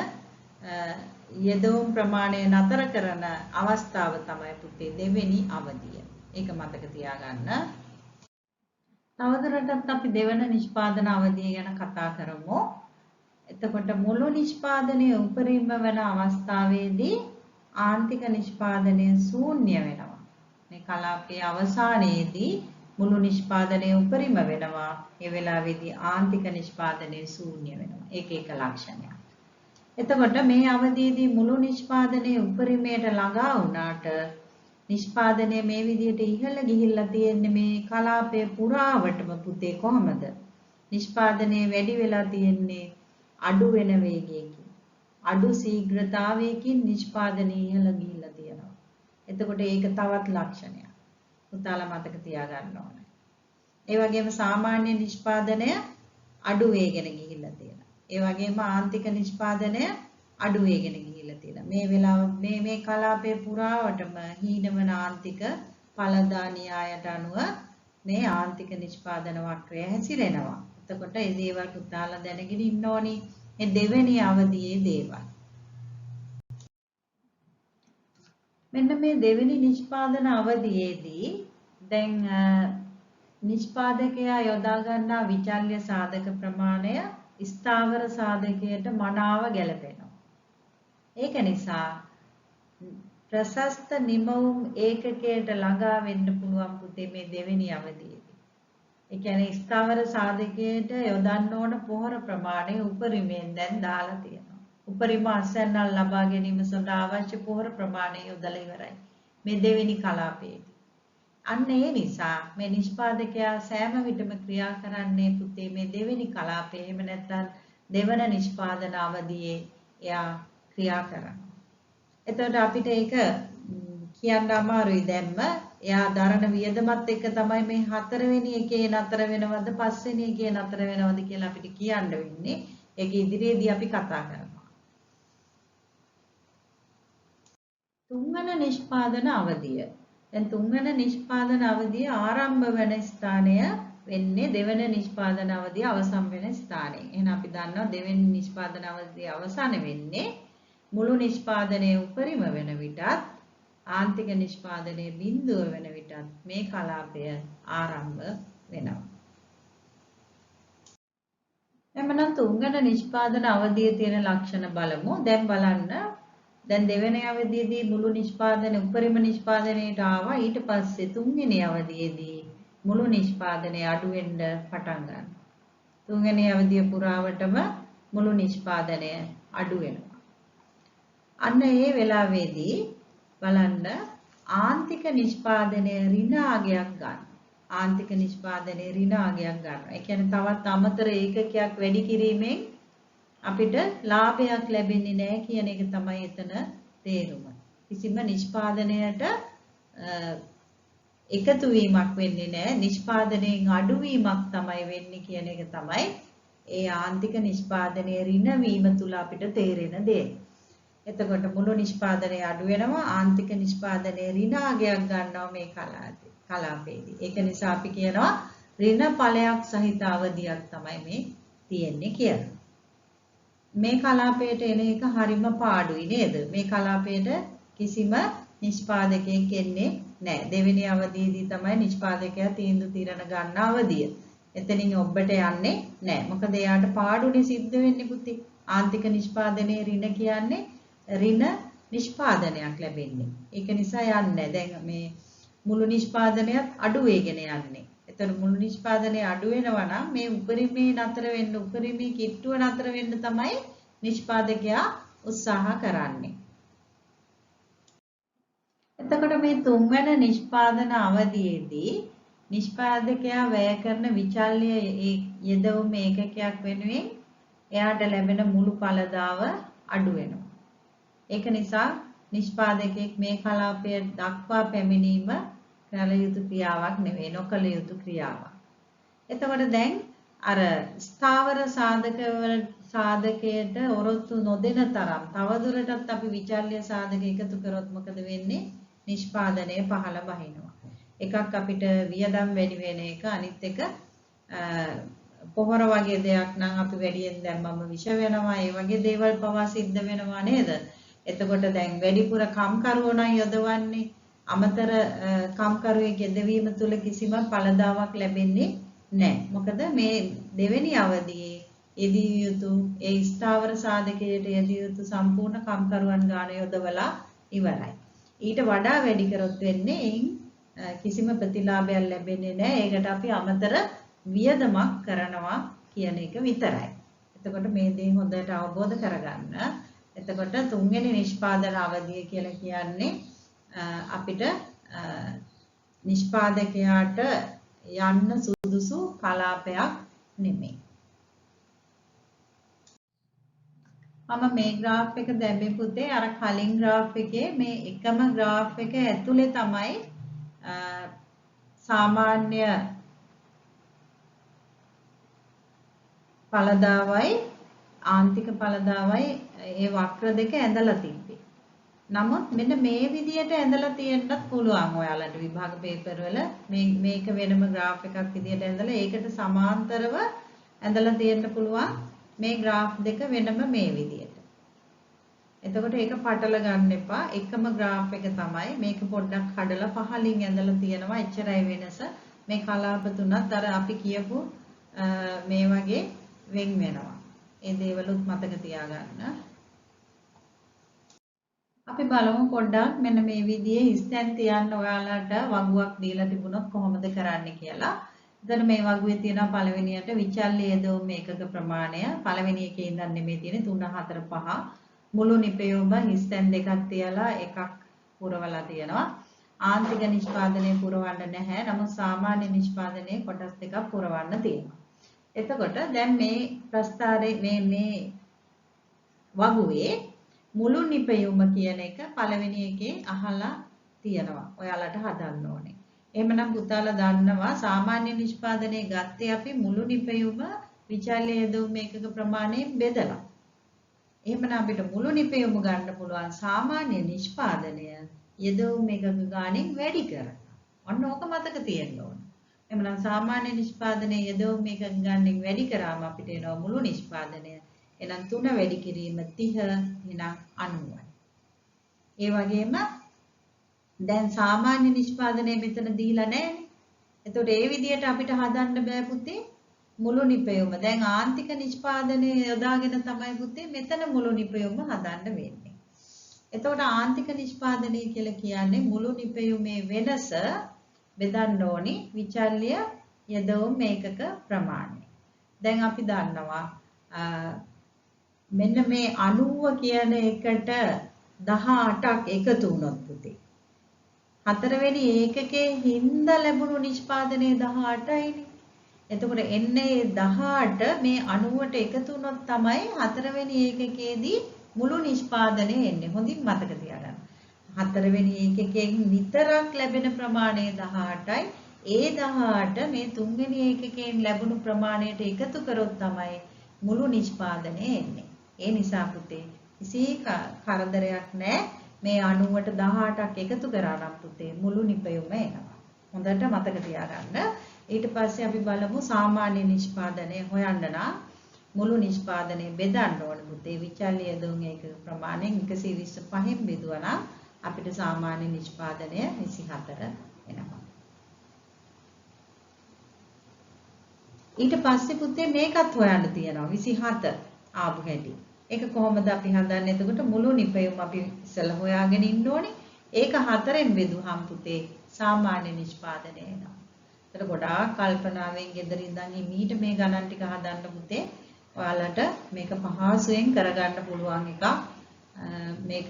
යෙදවුම් ප්‍රමාණය නතර කරන අවස්ථාව තමයි පුතේ දෙවෙනි අවධිය. ඒක මතක තියාගන්න. තවදුරටත් අපි දෙවන නිෂ්පාදන අවධිය ගැන කතා කරමු. එතකොට මුළු නිෂ්පාදනයේ උපරිම වෙන අවස්ථාවේදී ආන්තික නිෂ්පාදනය ශූන්‍ය වෙනවා. මේ කලාපයේ අවසානයේදී මුළු නිෂ්පාදනයේ උපරිම වෙනවා. ඒ වෙලාවේදී ආන්තික නිෂ්පාදනයේ ශූන්‍ය වෙනවා. ඒක එක ලක්ෂණයක්. එතකොට මේ අවධියේදී මුළු නිෂ්පාදනයේ උපරිමයට ළඟා වුණාට නිෂ්පාදනය මේ විදිහට ඉහළ ගිහිල්ලා තියෙන්නේ මේ කලාපයේ පුරාවටම පුතේ කොහමද? නිෂ්පාදනයේ වැඩි වෙලා තියෙන්නේ අඩු වෙන වේගයකින්. අඩු ශීඝ්‍රතාවයකින් නිෂ්පාදනය ඉහළ ගිහිල්ලා තියෙනවා. එතකොට ඒක තවත් ලක්ෂණයක්. පුතාලා මතක තියාගන්න ඕනේ. ඒ වගේම සාමාන්‍ය නිෂ්පාදනය අඩු වේගෙන ගිහිල්ලා තියෙනවා. ඒ වගේම ආන්තික නිෂ්පාදනය අඩු වේගෙන ගිහිල්ලා තියෙනවා. මේ වෙලාව මේ කලාපයේ පුරාවටම හීනවන ආන්තික ඵලදා න්‍යායට අනුව මේ ආන්තික නිෂ්පාදන වක්‍රය හැසිරෙනවා. එතකොට මේ දේවල් පුතාලා දැනගෙන ඉන්න ඕනි. මේ දෙවෙනි අවධියේ දේවල්. මෙන්න මේ දෙවෙනි නිෂ්පාදන අවධියේදී දැන් නිෂ්පාදකයා යොදා ගන්නා විචල්්‍ය සාධක ප්‍රමාණය ස්ථාවර සාධකයට මනාව ගැලපෙනවා. ඒක නිසා ප්‍රශස්ත නිමවුම් ඒකකයට ළඟා වෙන්න පුළුවන් පුතේ මේ දෙවෙනි අවධියේදී. ඒ කියන්නේ ස්ථාවර සාධකයට යොදන්න ඕන පොහොර ප්‍රමාණය උපරිමයෙන් දැන් දාලා තියෙනවා. උපරිම අස්වැන්නල් ලබා ගැනීම සඳහා අවශ්‍ය පොහොර ප්‍රමාණය යොදලා ඉවරයි. මේ දෙවෙනි කලාපයේදී. අන්න ඒ නිසා මේ නිෂ්පාදකයා සෑම විටම ක්‍රියා කරන්නේ පුතේ මේ දෙවෙනි කලාපයේ. එහෙම නැත්නම් දෙවන නිෂ්පාදන අවධියේ එයා ක්‍රියා කරනවා. එතකොට අපිට ඒක කියන්න අමාරුයි දැම්ම. එයා දරන වියදමත් එක්ක තමයි මේ හතරවෙනි එකේ නතර වෙනවද පස්වෙනි එකේ නතර වෙනවද කියලා අපිට කියන්න වෙන්නේ. ඒක ඉදිරියේදී අපි කතා කරනවා. තුන්වන නිෂ්පාදන අවධිය. දැන් තුන්වන නිෂ්පාදන අවධිය ආරම්භ වෙන ස්ථානය වෙන්නේ දෙවන නිෂ්පාදන අවධිය අවසන් වෙන ස්ථානයේ. එහෙනම් අපි දන්නවා දෙවෙනි නිෂ්පාදන අවධිය අවසන් වෙන්නේ මුළු නිෂ්පාදනයේ උපරිම වෙන විටත් ආන්තික නිෂ්පාදනයේ බිඳුව වෙන විටත් මේ කලාපය ආරම්භ වෙනවා. එමනම් තුන්වන නිෂ්පාදන අවධියේ තියෙන ලක්ෂණ බලමු. දැන් බලන්න. දැන් දෙවෙනි අවධියේදී මුළු නිෂ්පාදනය උපරිම නිෂ්පාදනයට ආවා. ඊට පස්සේ තුන්වෙනි අවධියේදී මුළු නිෂ්පාදනය අඩු වෙන්න පටන් ගන්නවා. තුන්වෙනි අවධිය පුරාවටම මුළු නිෂ්පාදනය අඩු වෙනවා. අන්න ඒ වෙලාවේදී බලන්න ආන්තික නිෂ්පාදනය ඍණාගයක් ගන්න. ආන්තික නිෂ්පාදනයේ ඍණාගයක් ගන්නවා. ඒ කියන්නේ තවත් අමතර ඒකකයක් වැඩි කිරීමෙන් අපිට ලාභයක් ලැබෙන්නේ නැහැ කියන එක තමයි එතන තේරුම. කිසිම නිෂ්පාදනයට එකතු වීමක් වෙන්නේ නැහැ. නිෂ්පාදනයෙන් අඩුවීමක් තමයි වෙන්නේ කියන එක තමයි ඒ ආන්තික නිෂ්පාදනයේ ඍණ වීම තුල අපිට තේරෙන දේ. එතකොට මුළු නිෂ්පාදනය අඩු වෙනවා ආන්තික නිෂ්පාදනයේ ඍණාගයක් ගන්නවා මේ කලාපයේදී. ඒක නිසා අපි කියනවා ඍණ ඵලයක් සහිත අවධියක් තමයි මේ තියෙන්නේ කියලා. මේ කලාපයට එන එක හරිම පාඩුයි නේද? මේ කලාපයට කිසිම නිෂ්පාදකයෙක් එන්නේ නැහැ. දෙවෙනි අවධියේදී තමයි නිෂ්පාදකයා තීන්දුව తీරන ගන්න අවධිය. එතනින් ඔබට යන්නේ නැහැ. මොකද එයාට පාඩුනේ සිද්ධ වෙන්නේ පුතේ. ආන්තික නිෂ්පාදනයේ ඍණ කියන්නේ ඍණ නිෂ්පාදනයක් ලැබෙන්නේ. ඒක නිසා යන්නේ. දැන් මේ මුළු නිෂ්පාදනයත් අඩු වෙගෙන යන්නේ. එතන මුළු නිෂ්පාදනය අඩු වෙනවා නම් මේ උපරිමේ නතර වෙන්න උපරිමේ කිට්ටුව නතර වෙන්න තමයි නිෂ්පාදකයා උත්සාහ කරන්නේ. එතකොට මේ තුන්වන නිෂ්පාදන අවධියේදී නිෂ්පාදකයා වැය කරන විචල්්‍ය යෙදවුම ඒකකයක් වෙනුවෙන් එයාට ලැබෙන මුළු ඵලදාව අඩු වෙනවා. ඒක නිසා නිෂ්පාදකයෙක් මේ කලාපය දක්වා පැමිණීම කළ යුතු ක්‍රියාවක් නෙවෙයි නොකළ යුතු ක්‍රියාවක්. එතකොට දැන් අර ස්ථාවර සාධකයට ඔරොත්තු නොදෙන තරම් තවදුරටත් අපි විචල්්‍ය සාධක එකතු කරොත් මොකද වෙන්නේ? නිෂ්පාදනය පහළ බහිනවා. එකක් අපිට වියදම් වැඩි වෙන එක අනිත් එක පොහොර වගේ දෙයක් නම් අපි වැඩියෙන් දැම්මම විෂ වෙනවා. ඒ වගේ දේවල් පවා සිද්ධ වෙනවා නේද? එතකොට දැන් වැඩිපුර කම්කරුවෝ නම් යොදවන්නේ අමතර කම්කරුවෙක් යෙදවීම තුළ කිසිම ඵලදාවක් ලැබෙන්නේ නැහැ. මොකද මේ දෙවෙනි අවධියේ යෙදිය යුතු ඒ ස්ථාවර සාධකයට යෙදිය යුතු සම්පූර්ණ කම්කරුවන් ගාන යොදවලා ඉවරයි. ඊට වඩා වැඩි කරොත් වෙන්නේ එයින් කිසිම ප්‍රතිලාභයක් ලැබෙන්නේ නැහැ. ඒකට අපි අමතර වියදමක් කරනවා කියන එක විතරයි. එතකොට මේ දේ හොඳට අවබෝධ කරගන්න. එතකොට තුන්වෙනි නිෂ්පාදන අවධිය කියලා කියන්නේ අපිට නිෂ්පාදකයාට යන්න සුදුසු කලාපයක් නෙමෙයි. මම මේ graph එක දැම්මේ පුතේ අර කලින් graph එකේ මේ එකම graph එක ඇතුලේ තමයි සාමාන්‍ය ඵලදාවයි ආන්තික ඵලදාවයි ඒ වක්‍ර දෙක ඇඳලා තිබ්බේ. නමුත් මෙන්න මේ විදියට ඇඳලා තියෙන්නත් පුළුවන් ඔයාලට විභාග පේපර් වල මේක වෙනම graph එකක් විදියට ඇඳලා ඒකට සමාන්තරව ඇඳලා තියෙන්න පුළුවන් මේ graph දෙක වෙනම මේ විදියට. එතකොට ඒක පටල ගන්න එපා. එකම graph එක තමයි. මේක පොඩ්ඩක් කඩලා පහලින් ඇඳලා තියෙනවා. එච්චරයි වෙනස. මේ කලාප තුනත් අර අපි කියපු මේ වගේ වෙන් වෙනවා. ඒ දේවලුත් මතක තියාගන්න. අපි බලමු පොඩ්ඩක් මෙන්න මේ විදිහේ ස්තැන් තියන්න ඔයාලට වගුවක් දීලා තිබුණොත් කොහොමද කරන්නේ කියලා. එතන මේ වගුවේ තියෙන පළවෙනියට විචල්්‍ය යෙදවුම් ඒකක ප්‍රමාණය පළවෙනි එකේ ඉඳන් නෙමෙයි තියෙන්නේ 3 4 5 මුළු නිපැයුම හිස්තැන් දෙකක් තියලා එකක් පුරවලා තියෙනවා. ආන්තික නිෂ්පාදනය පුරවන්න නැහැ. නමුත් සාමාන්‍ය නිෂ්පාදනයේ කොටස් දෙකක් පුරවන්න තියෙනවා. එතකොට දැන් මේ ප්‍රස්තාරයේ මේ වගුවේ මුළු නිපැයුම කියන එක පළවෙනි එකේ අහලා තියෙනවා. ඔයාලට හදන්න ඕනේ. එහෙමනම් පුතාලා දන්නවා සාමාන්‍ය නිෂ්පාදනයේ ගත්තේ අපි මුළු නිපැයුම විචල්්‍ය යෙදවුම් ඒකක ප්‍රමාණයෙන් බෙදලා. එහෙමනම් අපිට මුළු නිපැයුම ගන්න පුළුවන් සාමාන්‍ය නිෂ්පාදනය යෙදවුම් ඒකක ගාණෙන් වැඩි කරලා. ඔන්න ඕක මතක තියෙන්න ඕන. එහෙමනම් සාමාන්‍ය නිෂ්පාදනයේ යෙදවුම් ඒකක ගාණෙන් වැඩි කරාම අපිට එනවා මුළු නිෂ්පාදනය. එහෙනම් 3 වැඩි කිරීම 30 එහෙනම් 90යි. ඒ වගේම දැන් සාමාන්‍ය නිෂ්පාදනය මෙතන දීලා නැහැනේ. එතකොට ඒ විදිහට අපිට හදන්න බෑ පුතේ මුළු නිපැයුම. දැන් ආන්තික නිෂ්පාදනය යොදාගෙන තමයි පුතේ මෙතන මුළු නිපැයුම හදන්න වෙන්නේ. එතකොට ආන්තික නිෂ්පාදනය කියලා කියන්නේ මුළු නිපැයුමේ වෙනස බෙදන්න ඕනි විචල්්‍ය යෙදවුම් ඒකක ප්‍රමාණය. දැන් අපි දන්නවා මෙන්න මේ 90 කියන එකට 18ක් එකතු වුණොත් පුතේ හතරවෙනි ඒකකයේ හින්දා ලැබුණු නිෂ්පාදනයේ 18යිනේ. එතකොට එන්නේ 18 මේ 90ට එකතු වුණොත් තමයි හතරවෙනි ඒකකයේදී මුළු නිෂ්පාදනය එන්නේ. හොඳින් මතක තියාගන්න. හතරවෙනි ඒකකයෙන් විතරක් ලැබෙන ප්‍රමාණය 18යි. ඒ 18 මේ තුන්වෙනි ඒකකයෙන් ලැබුණු ප්‍රමාණයට එකතු කරොත් තමයි මුළු නිෂ්පාදනය එන්නේ. ඒ නිසා පුතේ කිසි කරදරයක් නැහැ. මේ 90ට 18ක් එකතු කරා නම් පුතේ මුළු නිපැයුම එනවා. හොඳට මතක තියාගන්න. ඊට පස්සේ අපි බලමු සාමාන්‍ය නිෂ්පාදනය හොයන්න නම් මුළු නිෂ්පාදනය බෙදන්න ඕන පුතේ. විචල්්‍ය යෙදවුම් ඒකක ප්‍රමාණයෙන් 125න් බෙදුවා නම් අපිට සාමාන්‍ය නිෂ්පාදනය 24 එනවා. ඊට පස්සේ පුතේ මේකත් හොයන්න තියෙනවා 27 ආපු හැටි. ඒක කොහොමද අපි හදන්නේ? එතකොට මුළු නිපැයුම අපි ඉස්සෙල්ලා හොයාගෙන ඉන්න ඕනේ. ඒක 4ෙන් බෙදුවහම පුතේ සාමාන්‍ය නිෂ්පාදනය එනවා. ඒතර ගොඩාක් කල්පනාවෙන් ගෙදර ඉඳන් මීට මේ ගණන් ටික හදන්න පුතේ. ඔයාලට මේක පහසුවෙන් කරගන්න පුළුවන් එකක්. මේක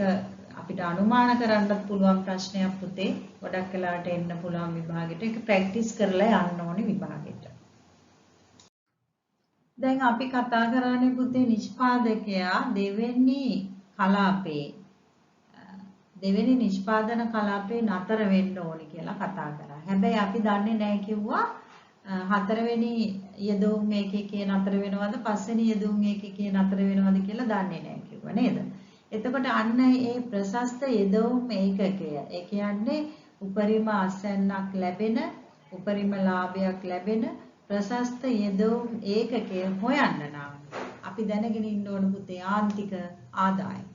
අපිට අනුමාන කරන්නත් පුළුවන් ප්‍රශ්නයක් පුතේ. ගොඩක් වෙලාවට එන්න පුළුවන් විභාගෙට. ඒක ප්‍රැක්ටිස් කරලා යන්න ඕනේ විභාගෙට. දැන් අපි කතා කරන්නේ පුතේ නිෂ්පාදකයා දෙවෙනි නිෂ්පාදන කලාපේ නතර වෙන්න ඕනි කියලා කතා කරා. හැබැයි අපි දන්නේ නැහැ කිව්වා හතරවෙනි යෙදවුම් ඒකකයේ නතර වෙනවද පස්වෙනි යෙදවුම් ඒකකයේ නතර වෙනවද කියලා දන්නේ නැහැ කිව්වා නේද? එතකොට අන්න ඒ ප්‍රශස්ත යෙදවුම් ඒකකය ඒ කියන්නේ උපරිම අසන්නක් ලැබෙන උපරිම ලාභයක් ලැබෙන ප්‍රශස්ත යෙදවුම් ඒකකය හොයන්න නම් අපි දැනගෙන ඉන්න ඕන පුතේ ආන්තික ආදායම.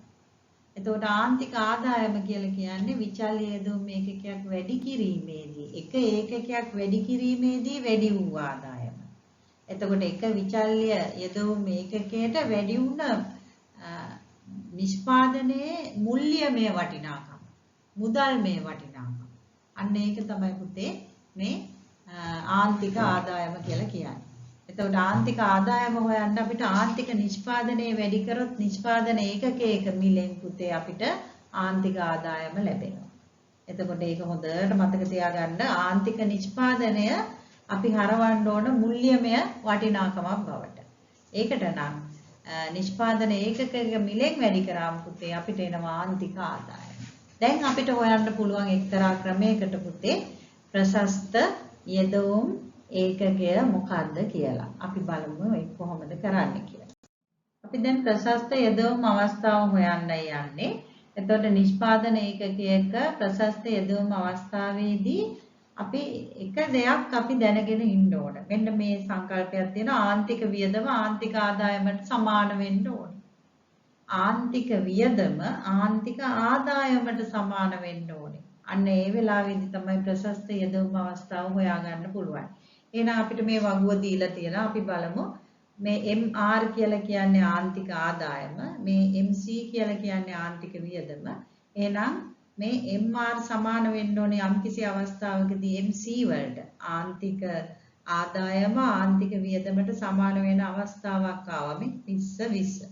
එතකොට ආන්තික ආදායම කියලා කියන්නේ විචල්්‍ය යෙදවුම් ඒකකයක් වැඩි කිරීමේදී එක ඒකකයක් වැඩි කිරීමේදී වැඩි වූ ආදායම. එතකොට එක විචල්්‍ය යෙදවුම් ඒකකයට වැඩි වුණ නිෂ්පාදනයේ මුල්‍යමය වටිනාකම මුදල්මය වටිනාකම. අන්න ඒක තමයි පුතේ මේ ආන්තික ආදායම කියලා කියන්නේ. එතකොට ආන්තික ආදායම හොයන්න අපිට ආන්තික නිෂ්පාදනයේ වැඩි කරොත් නිෂ්පාදන ඒකකයක මිලෙන් පුතේ අපිට ආන්තික ආදායම ලැබෙනවා. එතකොට ඒක හොඳට මතක තියාගන්න ආන්තික නිෂ්පාදනය අපි හරවන්න ඕන මුල්‍යමය වටිනාකමක් බවට. ඒකට නම් නිෂ්පාදන ඒකකයක මිලෙන් වැඩි කරාම පුතේ අපිට එනවා ආන්තික ආදායම. දැන් අපිට හොයන්න පුළුවන් එක්තරා ක්‍රමයකට පුතේ ප්‍රශස්ත යෙදවුම් ඒකකය මොකක්ද කියලා. අපි බලමු ඒක කොහොමද කරන්නේ කියලා. අපි දැන් ප්‍රශස්ත යෙදවුම් අවස්ථාව හොයන්නයි යන්නේ. එතකොට නිෂ්පාදන ඒකකයක ප්‍රශස්ත යෙදවුම් අවස්ථාවේදී අපි එක දෙයක් අපි දැනගෙන ඉන්න ඕන. මෙන්න මේ සංකල්පයක් තියෙනවා ආන්තික වියදම ආන්තික ආදායමට සමාන වෙන්න ඕන. ආන්තික වියදම ආන්තික ආදායමට සමාන වෙන්න ඕනේ. අන්න ඒ වෙලාවේදී තමයි ප්‍රශස්ත යෙදවුම් අවස්ථාව හොයාගන්න පුළුවන්. එහෙනම් අපිට මේ වගුව දීලා තියෙනවා. අපි බලමු මේ MR කියලා කියන්නේ ආන්තික ආදායම, මේ MC කියලා කියන්නේ ආන්තික වියදම. එහෙනම් මේ MR සමාන වෙන්න ඕනේ යම්කිසි අවස්ථාවකදී MC වලට ආන්තික ආදායම ආන්තික වියදමට සමාන වෙන අවස්ථාවක් ආවම 20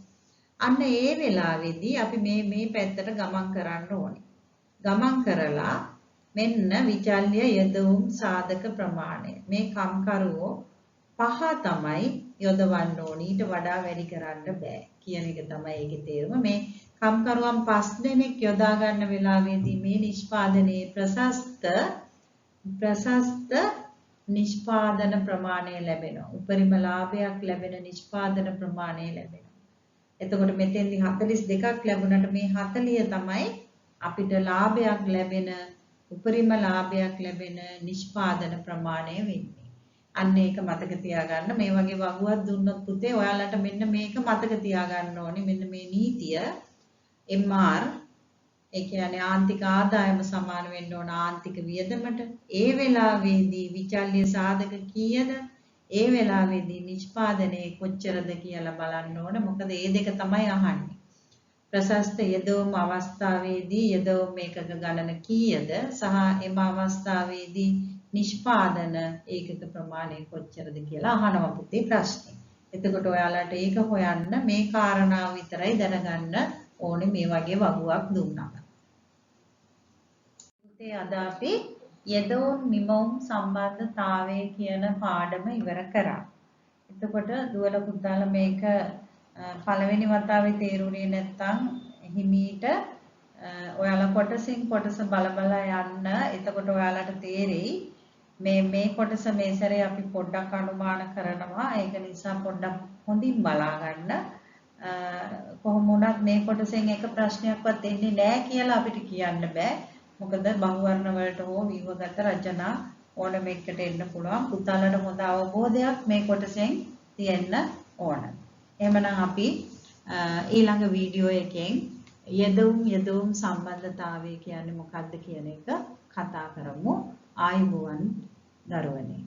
අන්න ඒ වෙලාවේදී අපි මේ පැත්තට ගමන් කරන්න ඕනේ. ගමන් කරලා මෙන්න විචල්්‍ය යදවුම් සාධක ප්‍රමාණය. මේ කම්කරුවෝ 5 තමයි යොදවන්න ඕනේ. ඊට වඩා වැඩි කරන්න බෑ කියන එක තමයි ඒකේ තේරුම. මේ කම්කරුවන් 5 දෙනෙක් යොදා ගන්න වෙලාවේදී මේ නිෂ්පාදනයේ ප්‍රශස්ත නිෂ්පාදන ප්‍රමාණය ලැබෙනවා. උපරිම ලාභයක් ලැබෙන නිෂ්පාදන ප්‍රමාණය ලැබෙනවා. එතකොට මෙතෙන්දී 42ක් ලැබුණාට මේ 40 තමයි අපිට ලාභයක් ලැබෙන උපරිම ලාභයක් ලැබෙන නිෂ්පාදන ප්‍රමාණය වෙන්නේ. අන්න ඒක මතක තියාගන්න. මේ වගේ වගුවක් දුන්නොත් පුතේ ඔයාලට මෙන්න මේක මතක තියාගන්න ඕනේ. මෙන්න මේ නීතිය MR ඒ කියන්නේ ආන්තික ආදායම සමාන වෙන්න ඕන ආන්තික වියදමට. ඒ වෙලාවේදී විචල්්‍ය සාධක කීයද? ඒ වෙලාවේදී නිෂ්පාදනයේ කොච්චරද කියලා බලන්න ඕන. මොකද මේ දෙක තමයි අහන්නේ. ප්‍රශස්ත යෙදවුම් අවස්ථාවේදී යෙදවුම් ඒකක ගණන කීයද සහ එම අවස්ථාවේදී නිෂ්පාදන ඒකක ප්‍රමාණය කොච්චරද කියලා අහනවා පුතේ ප්‍රශ්නේ. එතකොට ඔයාලට ඒක හොයන්න මේ කාරණාව විතරයි දැනගන්න ඕනේ මේ වගේ වගුවක් දුන්නා. පුතේ අද අපි යෙදවුම් නිමවුම් සම්බන්ධතාවය කියන පාඩම ඉවර කරා. එතකොට දුවල පුතාලා මේක පළවෙනි වතාවේ තේරුනේ නැත්නම් හිමීට ඔයාලා කොටසින් කොටස බල යන්න. එතකොට ඔයාලට තේරෙයි මේ කොටස මේ සැරේ අපි පොඩ්ඩක් අනුමාන කරනවා. ඒක නිසා පොඩ්ඩක් හොඳින් බලා ගන්න. කොහොම වුණත් මේ කොටසෙන් එක ප්‍රශ්නයක්වත් එන්නේ නැහැ කියලා අපිට කියන්න බෑ. මොකද බහුවර්ණ වලට හෝ ව්‍යුහගත රචනා ඕනම එකකට එන්න පුළුවන්. පුතාලට හොඳ අවබෝධයක් මේ කොටසෙන් තියෙන්න ඕන. එහෙමනම් අපි ඊළඟ වීඩියෝ එකෙන් යෙදවුම් සම්බන්ධතාවය කියන්නේ මොකක්ද කියන එක කතා කරමු. ආයුබෝවන් දරුවනේ.